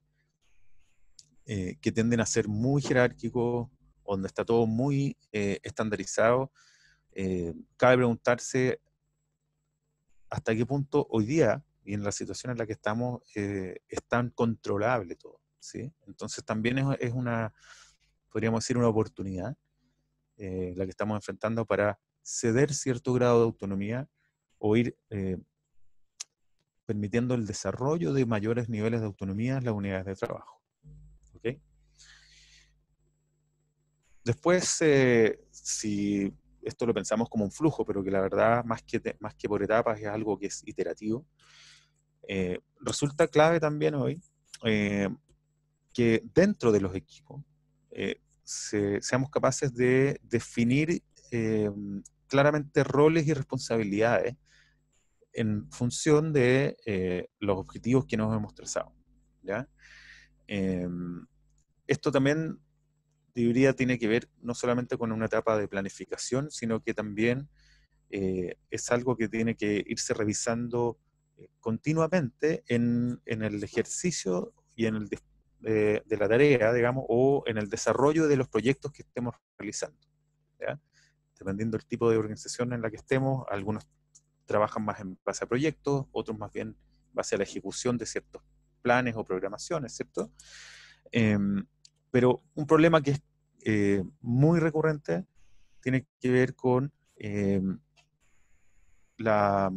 que tienden a ser muy jerárquicos, donde está todo muy estandarizado, cabe preguntarse hasta qué punto hoy día, y en la situación en la que estamos, es tan controlable todo, ¿sí? Entonces también es una, podríamos decir, una oportunidad la que estamos enfrentando para ceder cierto grado de autonomía o ir permitiendo el desarrollo de mayores niveles de autonomía en las unidades de trabajo. ¿Okay? Después, si esto lo pensamos como un flujo, pero que la verdad, más que por etapas, es algo que es iterativo, resulta clave también hoy que dentro de los equipos seamos capaces de definir claramente roles y responsabilidades en función de los objetivos que nos hemos trazado, ¿ya? Esto también, diría, tiene que ver no solamente con una etapa de planificación, sino que también es algo que tiene que irse revisando continuamente en el ejercicio y en el de la tarea, digamos, o en el desarrollo de los proyectos que estemos realizando, ¿ya? Dependiendo del tipo de organización en la que estemos, algunos trabajan más en base a proyectos, otros más bien en base a la ejecución de ciertos planes o programaciones, ¿cierto? Pero un problema que es muy recurrente tiene que ver con la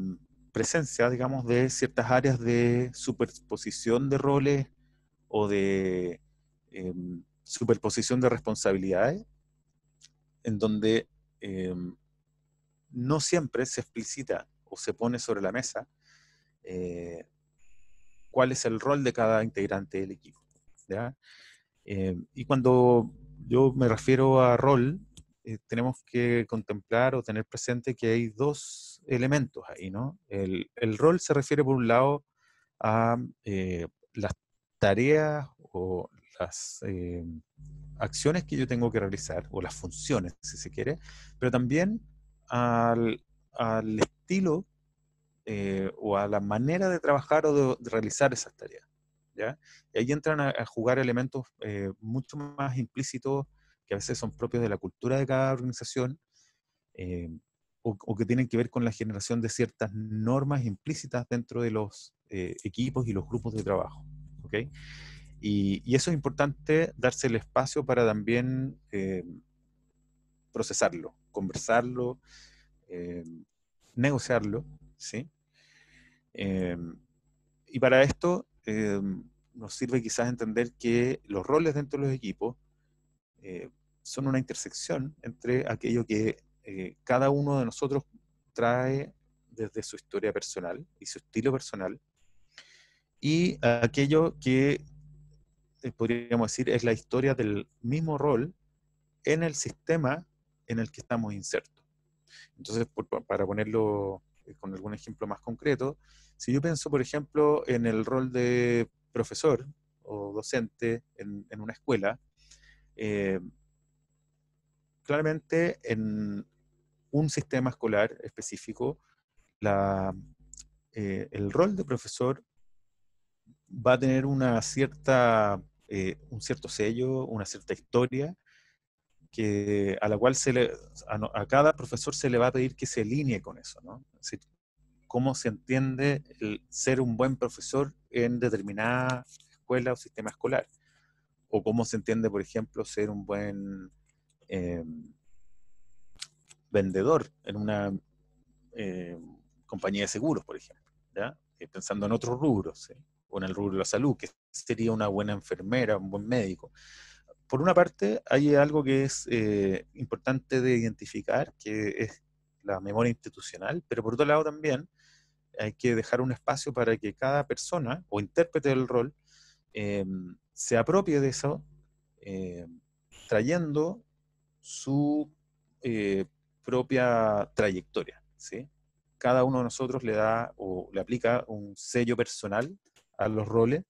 presencia, digamos, de ciertas áreas de superposición de roles o de superposición de responsabilidades, en donde no siempre se explicita o se pone sobre la mesa cuál es el rol de cada integrante del equipo, ¿ya? Y cuando yo me refiero a rol, tenemos que contemplar o tener presente que hay dos elementos ahí, ¿no? El rol se refiere por un lado a las tareas o las acciones que yo tengo que realizar, o las funciones, si se quiere, pero también al estilo o a la manera de trabajar o de realizar esas tareas, ¿ya? Y ahí entran a jugar elementos mucho más implícitos que a veces son propios de la cultura de cada organización, eh, o que tienen que ver con la generación de ciertas normas implícitas dentro de los equipos y los grupos de trabajo, ¿ok? Y eso es importante, darse el espacio para también procesarlo, conversarlo, negociarlo, ¿sí? Y para esto nos sirve quizás entender que los roles dentro de los equipos son una intersección entre aquello que cada uno de nosotros trae desde su historia personal y su estilo personal, y aquello que podríamos decir es la historia del mismo rol en el sistema en el que estamos insertos. Entonces, para ponerlo con algún ejemplo más concreto, si yo pienso, por ejemplo, en el rol de profesor o docente en una escuela, claramente en un sistema escolar específico, el rol de profesor va a tener una cierta, un cierto sello, una cierta historia, a la cual a cada profesor se le va a pedir que se alinee con eso, ¿no? Es decir, cómo se entiende el ser un buen profesor en determinada escuela o sistema escolar, o cómo se entiende, por ejemplo, ser un buen vendedor en una compañía de seguros, por ejemplo, ¿ya? Pensando en otros rubros, ¿sí? O en el rubro de la salud, que sería una buena enfermera, un buen médico. Por una parte, hay algo que es importante de identificar, que es la memoria institucional, pero por otro lado también hay que dejar un espacio para que cada persona o intérprete del rol se apropie de eso, trayendo su propia trayectoria, ¿sí? Cada uno de nosotros le da o le aplica un sello personal a los roles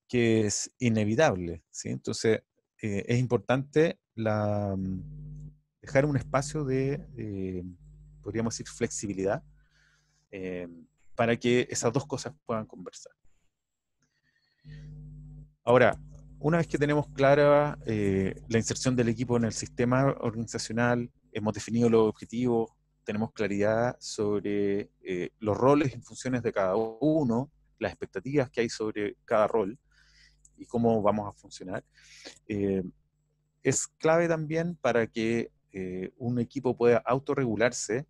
que es inevitable, ¿sí? Entonces, es importante dejar un espacio de podríamos decir, flexibilidad, eh, para que esas dos cosas puedan conversar. Ahora, una vez que tenemos clara la inserción del equipo en el sistema organizacional, hemos definido los objetivos, tenemos claridad sobre los roles y funciones de cada uno, las expectativas que hay sobre cada rol y cómo vamos a funcionar, es clave también para que un equipo pueda autorregularse,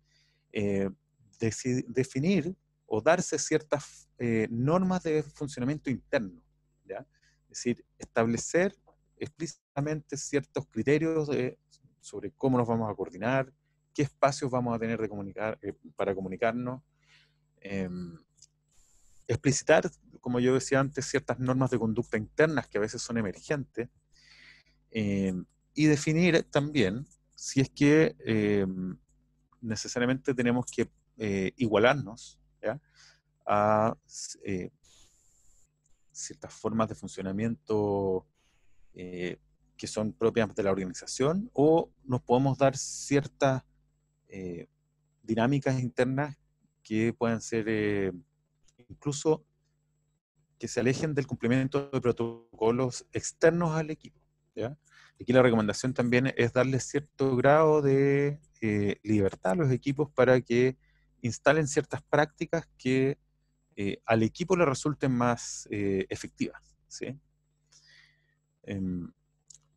definir o darse ciertas normas de funcionamiento interno, ¿ya? Es decir, establecer explícitamente ciertos criterios sobre cómo nos vamos a coordinar, qué espacios vamos a tener de para comunicarnos, explicitar, como yo decía antes, ciertas normas de conducta internas que a veces son emergentes, y definir también si es que necesariamente tenemos que igualarnos, ¿ya?, a ciertas formas de funcionamiento que son propias de la organización, o nos podemos dar ciertas dinámicas internas que puedan ser incluso que se alejen del cumplimiento de protocolos externos al equipo, ¿ya? Aquí la recomendación también es darle cierto grado de libertad a los equipos para que instalen ciertas prácticas que al equipo le resulten más efectivas, ¿sí?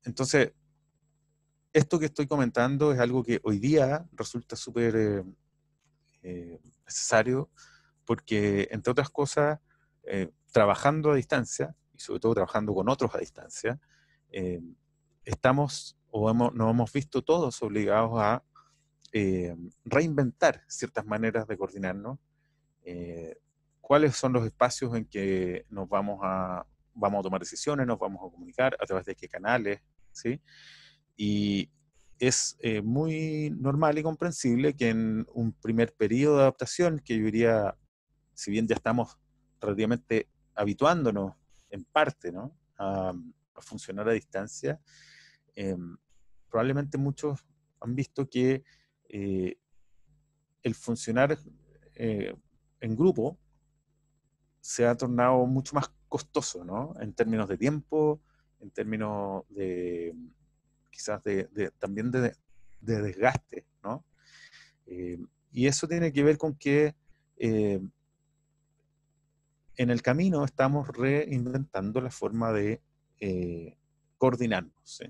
Entonces, esto que estoy comentando es algo que hoy día resulta súper necesario, porque, entre otras cosas, trabajando a distancia, y sobre todo trabajando con otros a distancia, estamos o nos hemos visto todos obligados a reinventar ciertas maneras de coordinarnos, cuáles son los espacios en que vamos a tomar decisiones, nos vamos a comunicar, a través de qué canales, ¿sí? Y es muy normal y comprensible que en un primer periodo de adaptación, que yo diría, si bien ya estamos relativamente habituándonos en parte, ¿no?, a funcionar a distancia, probablemente muchos han visto que el funcionar en grupo se ha tornado mucho más costoso, ¿no?, en términos de tiempo, en términos de quizás también de desgaste, ¿no? Y eso tiene que ver con que en el camino estamos reinventando la forma de coordinarnos, ¿sí?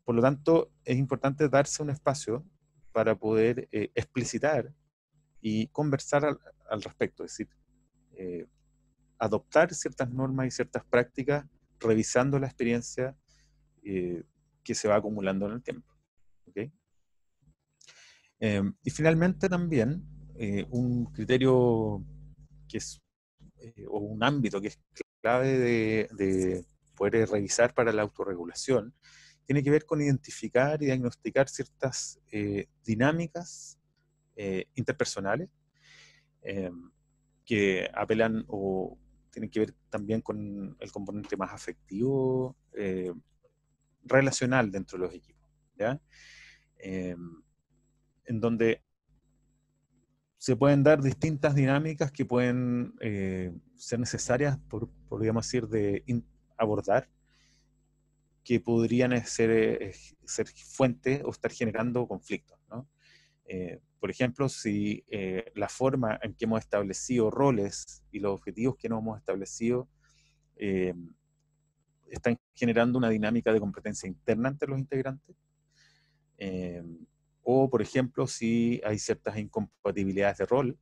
Por lo tanto, es importante darse un espacio para poder explicitar y conversar al respecto, es decir, adoptar ciertas normas y ciertas prácticas, revisando la experiencia que se va acumulando en el tiempo. ¿Okay? Y finalmente también, un criterio que es, o un ámbito que es clave de poder revisar para la autorregulación, tiene que ver con identificar y diagnosticar ciertas dinámicas interpersonales que apelan o tienen que ver también con el componente más afectivo, relacional dentro de los equipos, ¿ya? En donde se pueden dar distintas dinámicas que pueden ser necesarias, podríamos decir, abordar, que podrían ser fuente o estar generando conflictos, ¿no? Por ejemplo, si la forma en que hemos establecido roles y los objetivos que nos hemos establecido están generando una dinámica de competencia interna entre los integrantes, o por ejemplo, si hay ciertas incompatibilidades de rol,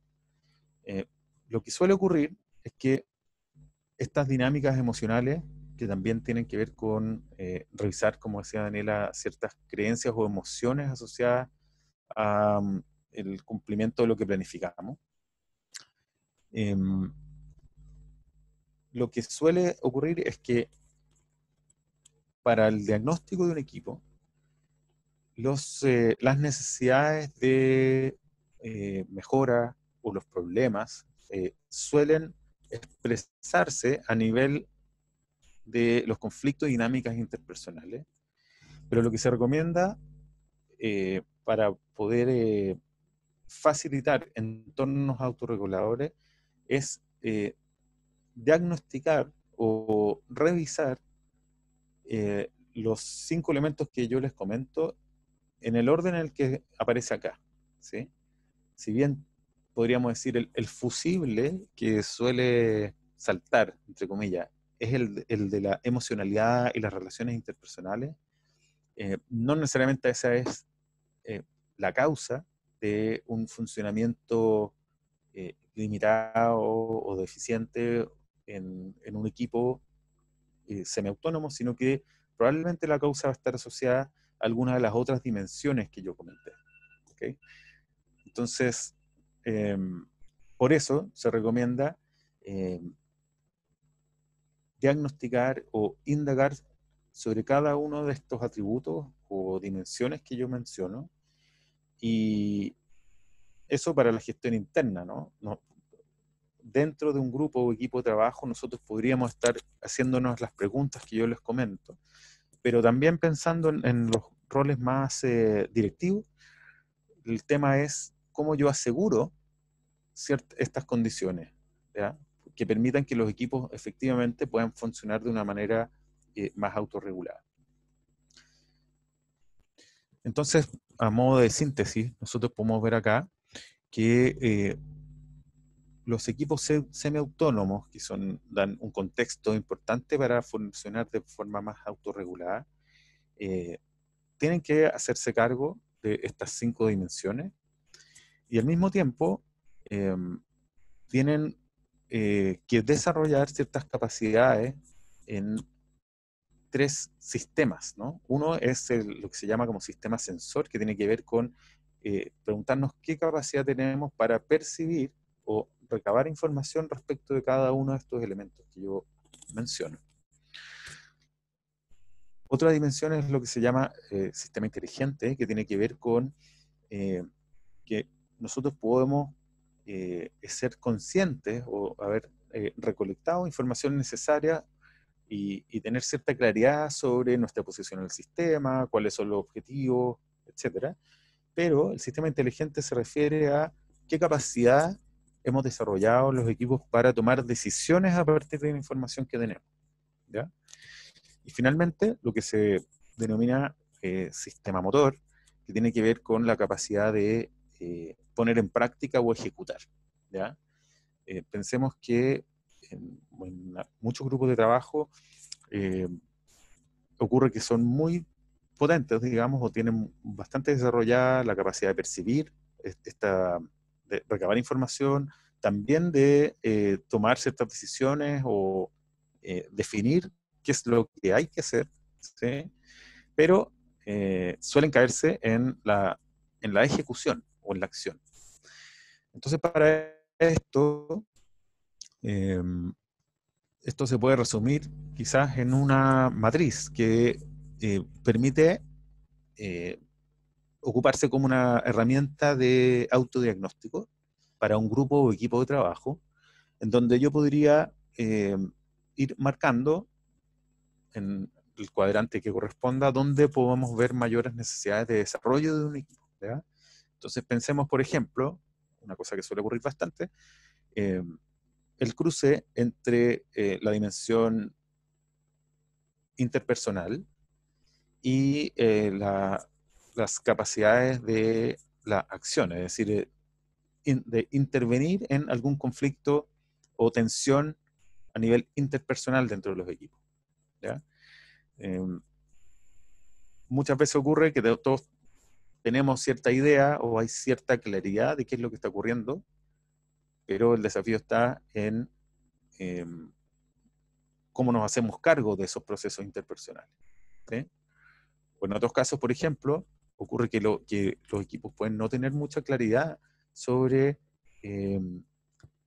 lo que suele ocurrir es que estas dinámicas emocionales, que también tienen que ver con revisar, como decía Daniela, ciertas creencias o emociones asociadas a el cumplimiento de lo que planificamos. Lo que suele ocurrir es que para el diagnóstico de un equipo, las necesidades de mejora o los problemas suelen expresarse a nivel de los conflictos y dinámicas interpersonales, pero lo que se recomienda para poder facilitar entornos autorreguladores es diagnosticar o revisar los 5 elementos que yo les comento en el orden en el que aparece acá, ¿sí? Si bien podríamos decir el fusible que suele saltar, entre comillas, es el de la emocionalidad y las relaciones interpersonales, no necesariamente esa es la causa de un funcionamiento limitado o deficiente en un equipo semiautónomo, sino que probablemente la causa va a estar asociada a alguna de las otras dimensiones que yo comenté. ¿Okay? Entonces, por eso se recomienda diagnosticar o indagar sobre cada uno de estos atributos o dimensiones que yo menciono, y eso para la gestión interna, ¿no? Dentro de un grupo o equipo de trabajo nosotros podríamos estar haciéndonos las preguntas que yo les comento, pero también pensando en los roles más directivos. El tema es cómo yo aseguro estas condiciones, ¿ya?, que permitan que los equipos efectivamente puedan funcionar de una manera más autorregulada. Entonces, a modo de síntesis, nosotros podemos ver acá que los equipos semiautónomos, que dan un contexto importante para funcionar de forma más autorregulada, tienen que hacerse cargo de estas 5 dimensiones y al mismo tiempo tienen que desarrollar ciertas capacidades en tres sistemas, ¿no? Uno es lo que se llama como sistema sensor, que tiene que ver con preguntarnos qué capacidad tenemos para percibir o recabar información respecto de cada uno de estos elementos que yo menciono. Otra dimensión es lo que se llama sistema inteligente, que tiene que ver con que nosotros podemos ser conscientes o haber recolectado información necesaria y tener cierta claridad sobre nuestra posición en el sistema, cuáles son los objetivos, etc. Pero el sistema inteligente se refiere a qué capacidad hemos desarrollado los equipos para tomar decisiones a partir de la información que tenemos, ¿ya? Y finalmente, lo que se denomina sistema motor, que tiene que ver con la capacidad de poner en práctica o ejecutar, ¿ya? Pensemos que en muchos grupos de trabajo ocurre que son muy potentes, digamos, o tienen bastante desarrollada la capacidad de percibir, de recabar información, también de tomar ciertas decisiones o definir qué es lo que hay que hacer, ¿sí? Pero suelen caerse en la ejecución o en la acción. Entonces, para esto, esto se puede resumir quizás en una matriz que permite ocuparse como una herramienta de autodiagnóstico para un grupo o equipo de trabajo, en donde yo podría ir marcando en el cuadrante que corresponda dónde podemos ver mayores necesidades de desarrollo de un equipo, ¿ya? Entonces pensemos, por ejemplo, una cosa que suele ocurrir bastante, el cruce entre la dimensión interpersonal y las capacidades de la acción, es decir, de intervenir en algún conflicto o tensión a nivel interpersonal dentro de los equipos, ¿ya? Muchas veces ocurre que todos tenemos cierta idea o hay cierta claridad de qué es lo que está ocurriendo, pero el desafío está en cómo nos hacemos cargo de esos procesos interpersonales, ¿sí? O en otros casos, por ejemplo, ocurre que los equipos pueden no tener mucha claridad sobre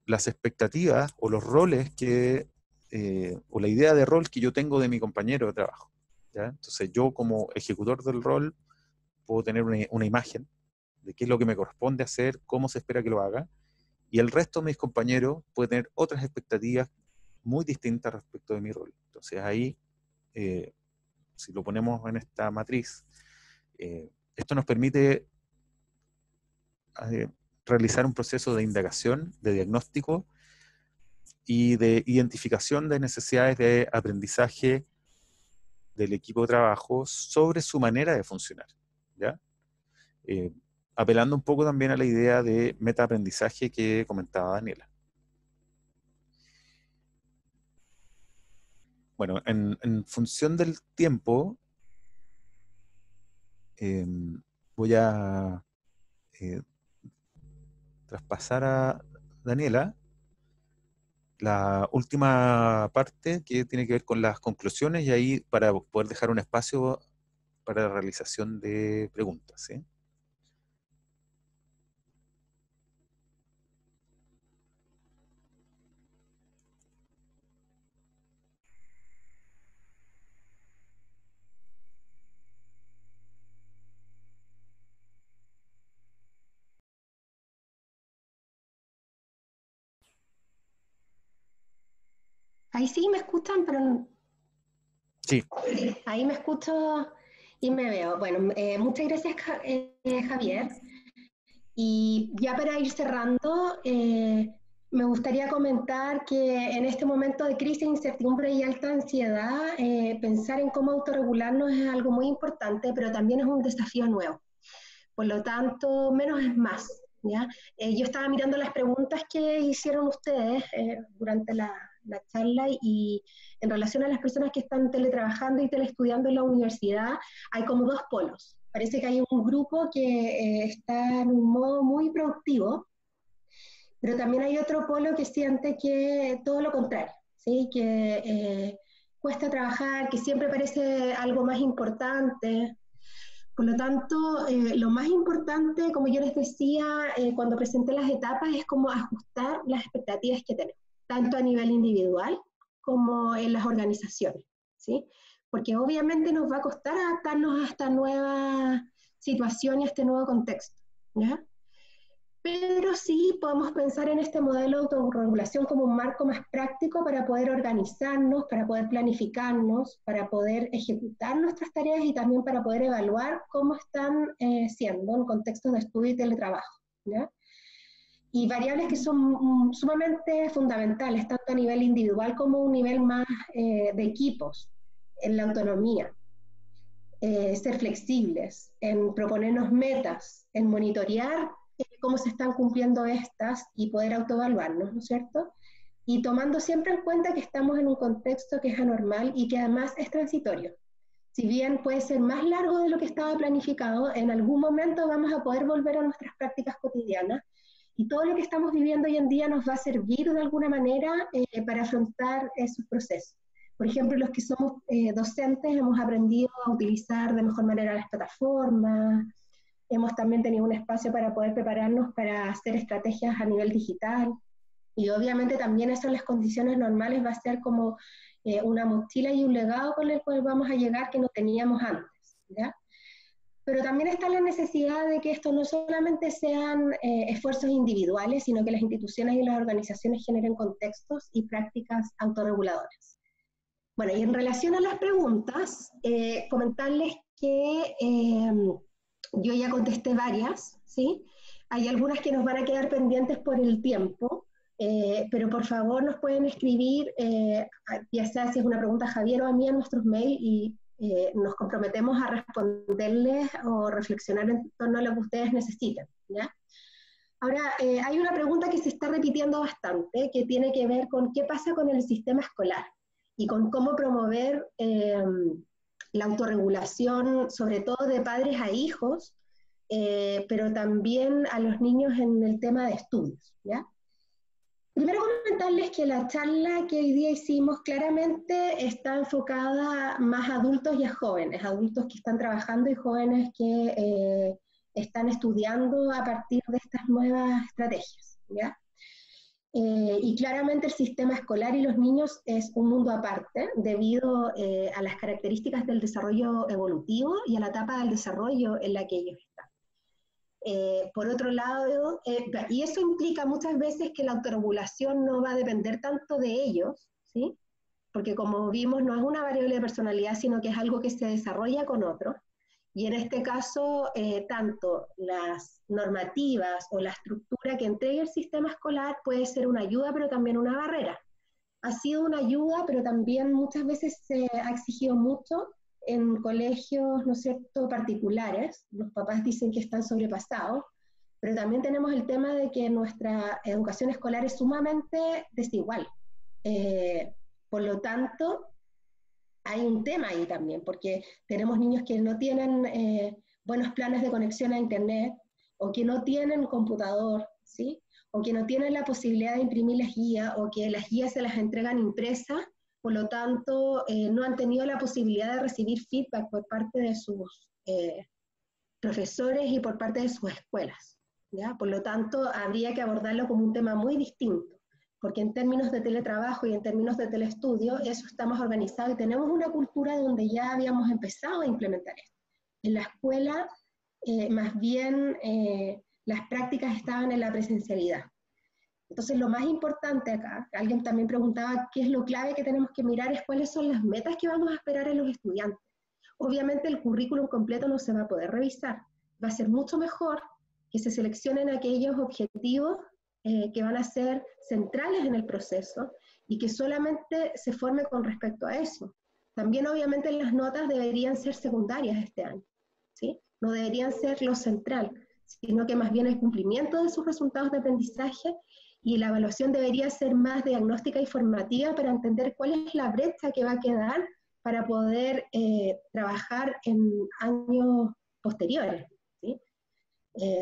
las expectativas o los roles o la idea de rol que yo tengo de mi compañero de trabajo, ¿ya? Entonces yo como ejecutor del rol puedo tener una imagen de qué es lo que me corresponde hacer, cómo se espera que lo haga, y el resto de mis compañeros puede tener otras expectativas muy distintas respecto de mi rol. Entonces ahí, si lo ponemos en esta matriz, esto nos permite realizar un proceso de indagación, de diagnóstico y de identificación de necesidades de aprendizaje del equipo de trabajo sobre su manera de funcionar, ¿ya? Apelando un poco también a la idea de metaaprendizaje que comentaba Daniela. Bueno, en función del tiempo, voy a traspasar a Daniela la última parte que tiene que ver con las conclusiones y ahí para poder dejar un espacio para la realización de preguntas, ¿sí? Ahí sí me escuchan, pero Sí. ahí me escucho y me veo. Bueno, muchas gracias, Javier. Y ya para ir cerrando, me gustaría comentar que en este momento de crisis, incertidumbre y alta ansiedad, pensar en cómo autorregularnos es algo muy importante, pero también es un desafío nuevo. Por lo tanto, menos es más, ¿ya? Yo estaba mirando las preguntas que hicieron ustedes durante la charla y en relación a las personas que están teletrabajando y teleestudiando en la universidad, hay como dos polos. Parece que hay un grupo que está en un modo muy productivo, pero también hay otro polo que siente que todo lo contrario, ¿sí? Que cuesta trabajar, que siempre parece algo más importante. Por lo tanto, lo más importante, como yo les decía cuando presenté las etapas, es como ajustar las expectativas que tenemos, tanto a nivel individual como en las organizaciones, ¿sí? Porque obviamente nos va a costar adaptarnos a esta nueva situación y a este nuevo contexto, ¿ya? Pero sí podemos pensar en este modelo de autorregulación como un marco más práctico para poder organizarnos, para poder planificarnos, para poder ejecutar nuestras tareas y también para poder evaluar cómo están siendo en contextos de estudio y teletrabajo, ¿ya? Y variables que son sumamente fundamentales, tanto a nivel individual como a un nivel más de equipos, en la autonomía. Ser flexibles, en proponernos metas, en monitorear cómo se están cumpliendo estas y poder autoevaluarnos, ¿no es cierto? Y tomando siempre en cuenta que estamos en un contexto que es anormal y que además es transitorio. Si bien puede ser más largo de lo que estaba planificado, en algún momento vamos a poder volver a nuestras prácticas cotidianas y todo lo que estamos viviendo hoy en día nos va a servir de alguna manera para afrontar esos procesos. Por ejemplo, los que somos docentes hemos aprendido a utilizar de mejor manera las plataformas, hemos también tenido un espacio para poder prepararnos para hacer estrategias a nivel digital, y obviamente también eso en las condiciones normales va a ser como una mochila y un legado con el cual vamos a llegar que no teníamos antes, ¿ya? Pero también está la necesidad de que esto no solamente sean esfuerzos individuales, sino que las instituciones y las organizaciones generen contextos y prácticas autorreguladoras. Bueno, y en relación a las preguntas, comentarles que yo ya contesté varias, ¿sí? Hay algunas que nos van a quedar pendientes por el tiempo, pero por favor nos pueden escribir, ya sea si es una pregunta a Javier o a mí en nuestros mails, y nos comprometemos a responderles o reflexionar en torno a lo que ustedes necesiten, ¿ya? Ahora, hay una pregunta que se está repitiendo bastante, que tiene que ver con qué pasa con el sistema escolar y con cómo promover la autorregulación, sobre todo de padres a hijos, pero también a los niños en el tema de estudios, ¿ya? Primero comentarles que la charla que hoy día hicimos claramente está enfocada más a adultos y a jóvenes, adultos que están trabajando y jóvenes que están estudiando a partir de estas nuevas estrategias, ¿ya? Y claramente el sistema escolar y los niños es un mundo aparte debido a las características del desarrollo evolutivo y a la etapa del desarrollo en la que ellos están. Por otro lado, y eso implica muchas veces que la autorregulación no va a depender tanto de ellos, ¿sí? Porque como vimos no es una variable de personalidad, sino que es algo que se desarrolla con otros. Y en este caso, tanto las normativas o la estructura que entregue el sistema escolar puede ser una ayuda, pero también una barrera. Ha sido una ayuda, pero también muchas veces se ha exigido mucho en colegios, ¿no es cierto?, particulares. Los papás dicen que están sobrepasados, pero también tenemos el tema de que nuestra educación escolar es sumamente desigual. Por lo tanto, hay un tema ahí también, porque tenemos niños que no tienen buenos planes de conexión a internet, o que no tienen computador, ¿sí? O que no tienen la posibilidad de imprimir las guías, o que las guías se las entregan impresas, por lo tanto no han tenido la posibilidad de recibir feedback por parte de sus profesores y por parte de sus escuelas, ¿ya? Por lo tanto, habría que abordarlo como un tema muy distinto, porque en términos de teletrabajo y en términos de telestudio, eso está más organizado y tenemos una cultura donde ya habíamos empezado a implementar esto. En la escuela, más bien, las prácticas estaban en la presencialidad. Entonces, lo más importante acá, alguien también preguntaba qué es lo clave que tenemos que mirar, es cuáles son las metas que vamos a esperar en los estudiantes. Obviamente, el currículum completo no se va a poder revisar. Va a ser mucho mejor que se seleccionen aquellos objetivos que van a ser centrales en el proceso y que solamente se forme con respecto a eso. También obviamente las notas deberían ser secundarias este año, ¿sí? No deberían ser lo central, sino que más bien el cumplimiento de sus resultados de aprendizaje, y la evaluación debería ser más diagnóstica y formativa para entender cuál es la brecha que va a quedar para poder trabajar en años posteriores, ¿sí?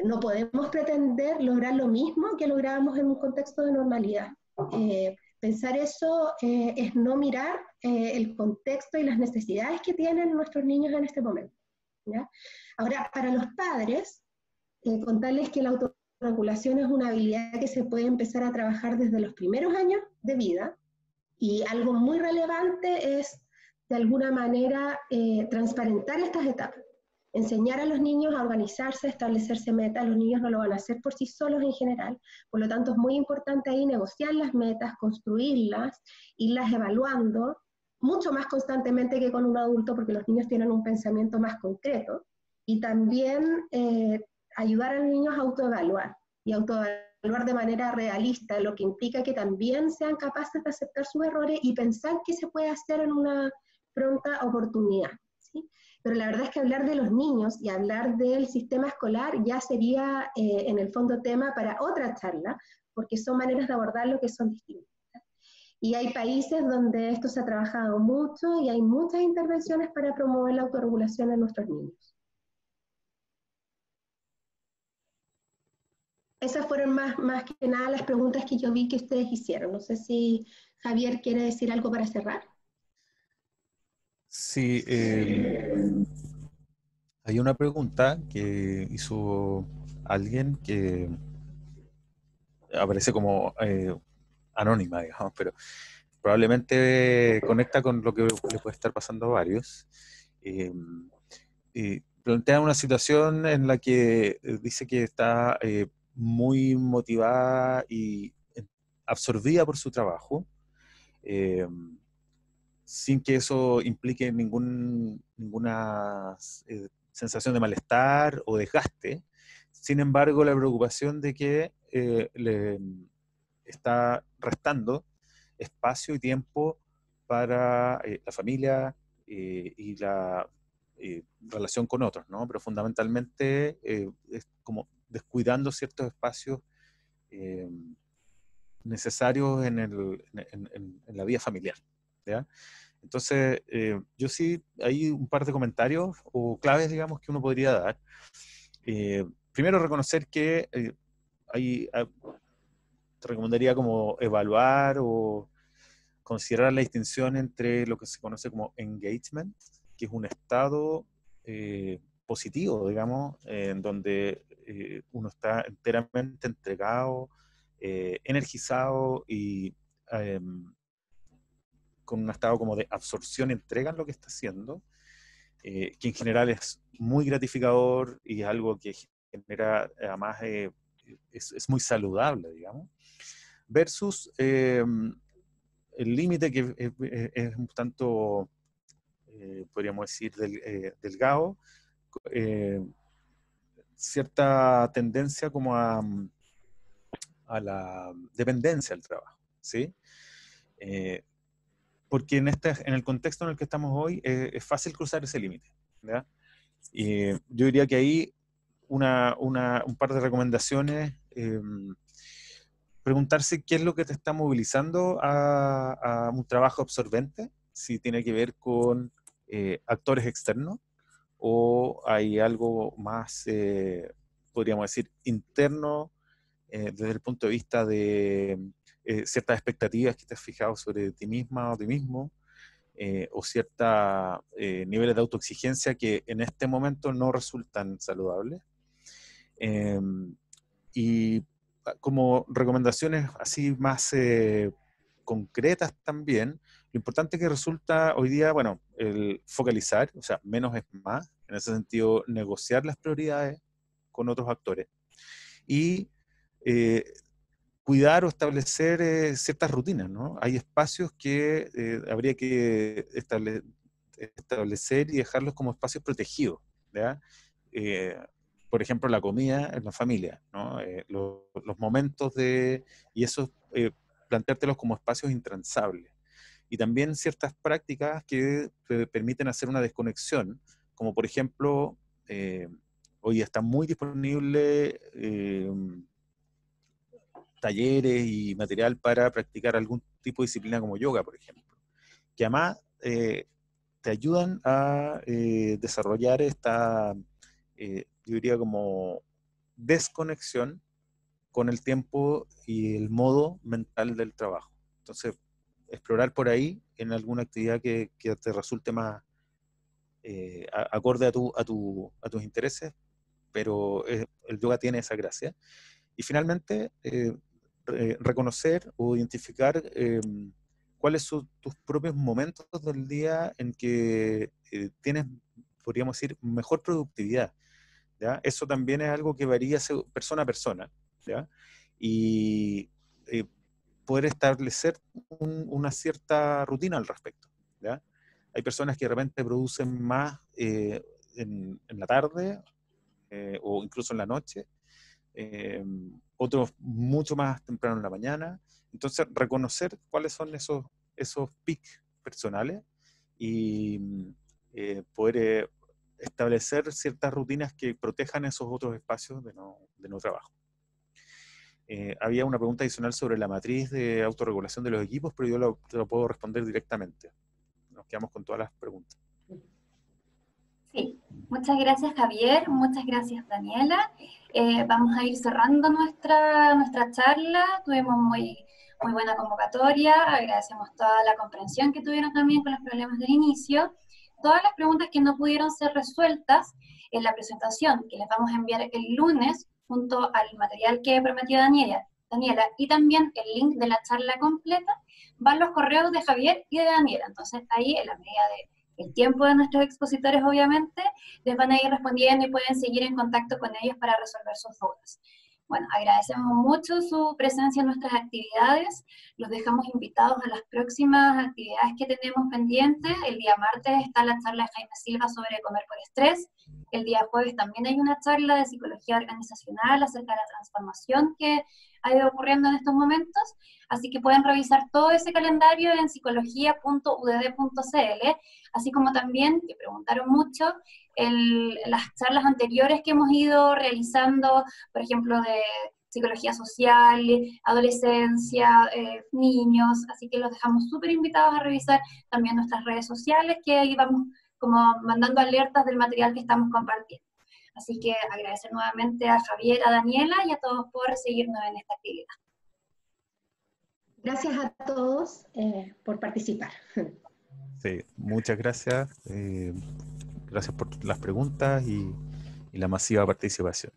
No podemos pretender lograr lo mismo que lográbamos en un contexto de normalidad. Pensar eso es no mirar el contexto y las necesidades que tienen nuestros niños en este momento, ¿ya? Ahora, para los padres, contarles que la autorregulación es una habilidad que se puede empezar a trabajar desde los primeros años de vida, y algo muy relevante es, de alguna manera, transparentar estas etapas. Enseñar a los niños a organizarse, a establecerse metas. Los niños no lo van a hacer por sí solos en general, por lo tanto es muy importante ahí negociar las metas, construirlas, irlas evaluando, mucho más constantemente que con un adulto, porque los niños tienen un pensamiento más concreto, y también ayudar a los niños a autoevaluar, y autoevaluar de manera realista, lo que implica que también sean capaces de aceptar sus errores y pensar qué se puede hacer en una pronta oportunidad, ¿sí? Pero la verdad es que hablar de los niños y hablar del sistema escolar ya sería en el fondo tema para otra charla, porque son maneras de abordarlo que son distintas. Y hay países donde esto se ha trabajado mucho y hay muchas intervenciones para promover la autorregulación en nuestros niños. Esas fueron más que nada las preguntas que yo vi que ustedes hicieron. No sé si Javier quiere decir algo para cerrar. Sí, hay una pregunta que hizo alguien que aparece como anónima, digamos, pero probablemente conecta con lo que le puede estar pasando a varios. Plantea una situación en la que dice que está muy motivada y absorbida por su trabajo, eh, sin que eso implique ninguna sensación de malestar o desgaste. Sin embargo, la preocupación de que le está restando espacio y tiempo para la familia y la relación con otros, ¿no? Pero fundamentalmente es como descuidando ciertos espacios eh, necesarios en la vida familiar, ¿ya? Entonces, yo sí, hay un par de comentarios o claves, digamos, que uno podría dar. Primero, reconocer que te recomendaría como evaluar o considerar la distinción entre lo que se conoce como engagement, que es un estado positivo, digamos, en donde uno está enteramente entregado, energizado y con un estado como de absorción, entrega en lo que está haciendo, que en general es muy gratificador y es algo que genera, además, es muy saludable, digamos, versus el límite que es un tanto, podríamos decir, delgado, eh, cierta tendencia como a la dependencia del trabajo, ¿sí? Porque en el contexto en el que estamos hoy es fácil cruzar ese límite, ¿ya? Y yo diría que ahí un par de recomendaciones, preguntarse qué es lo que te está movilizando a un trabajo absorbente, si tiene que ver con actores externos o hay algo más, podríamos decir, interno, desde el punto de vista de ciertas expectativas que te has fijado sobre ti misma o ti mismo, o ciertos niveles de autoexigencia que en este momento no resultan saludables. Eh, y como recomendaciones así más concretas también, lo importante que resulta hoy día, bueno, el focalizar, o sea, menos es más, en ese sentido, negociar las prioridades con otros actores y eh, cuidar o establecer ciertas rutinas, ¿no? Hay espacios que habría que establecer y dejarlos como espacios protegidos, ¿ya? Eh, por ejemplo, la comida en la familia, ¿no? Los momentos y eso, planteártelos como espacios intransables. Y también ciertas prácticas que te permiten hacer una desconexión, como por ejemplo, hoy está muy disponible talleres y material para practicar algún tipo de disciplina como yoga, por ejemplo, que además te ayudan a desarrollar esta, yo diría como desconexión con el tiempo y el modo mental del trabajo. Entonces, explorar por ahí en alguna actividad que te resulte más acorde a tus intereses, pero el yoga tiene esa gracia. Y finalmente, reconocer o identificar cuáles son tus propios momentos del día en que tienes, podríamos decir, mejor productividad, ¿ya? Eso también es algo que varía persona a persona, ¿ya? Y poder establecer una cierta rutina al respecto, ¿ya? Hay personas que de repente producen más en la tarde o incluso en la noche, otros mucho más temprano en la mañana. Entonces, reconocer cuáles son esos pics personales y poder establecer ciertas rutinas que protejan esos otros espacios de no trabajo. Había una pregunta adicional sobre la matriz de autorregulación de los equipos, pero yo te lo puedo responder directamente. Nos quedamos con todas las preguntas. Sí, muchas gracias Javier, muchas gracias Daniela. Vamos a ir cerrando nuestra charla, tuvimos muy buena convocatoria, agradecemos toda la comprensión que tuvieron también con los problemas del inicio. Todas las preguntas que no pudieron ser resueltas en la presentación que les vamos a enviar el lunes junto al material que prometió Daniela, y también el link de la charla completa, van los correos de Javier y de Daniela. Entonces ahí, en la medida del tiempo de nuestros expositores, obviamente, les van a ir respondiendo y pueden seguir en contacto con ellos para resolver sus dudas. Bueno, agradecemos mucho su presencia en nuestras actividades, los dejamos invitados a las próximas actividades que tenemos pendientes. El día martes está la charla de Jaime Silva sobre comer por estrés, el día jueves también hay una charla de psicología organizacional acerca de la transformación que ha ido ocurriendo en estos momentos, así que pueden revisar todo ese calendario en psicología.udd.cl, así como también, que preguntaron mucho, las charlas anteriores que hemos ido realizando, por ejemplo, de psicología social, adolescencia, niños, así que los dejamos súper invitados a revisar también nuestras redes sociales, que ahí vamos como mandando alertas del material que estamos compartiendo. Así que agradecer nuevamente a Javier, a Daniela y a todos por seguirnos en esta actividad. Gracias a todos por participar. Sí, muchas gracias. Gracias por las preguntas y la masiva participación.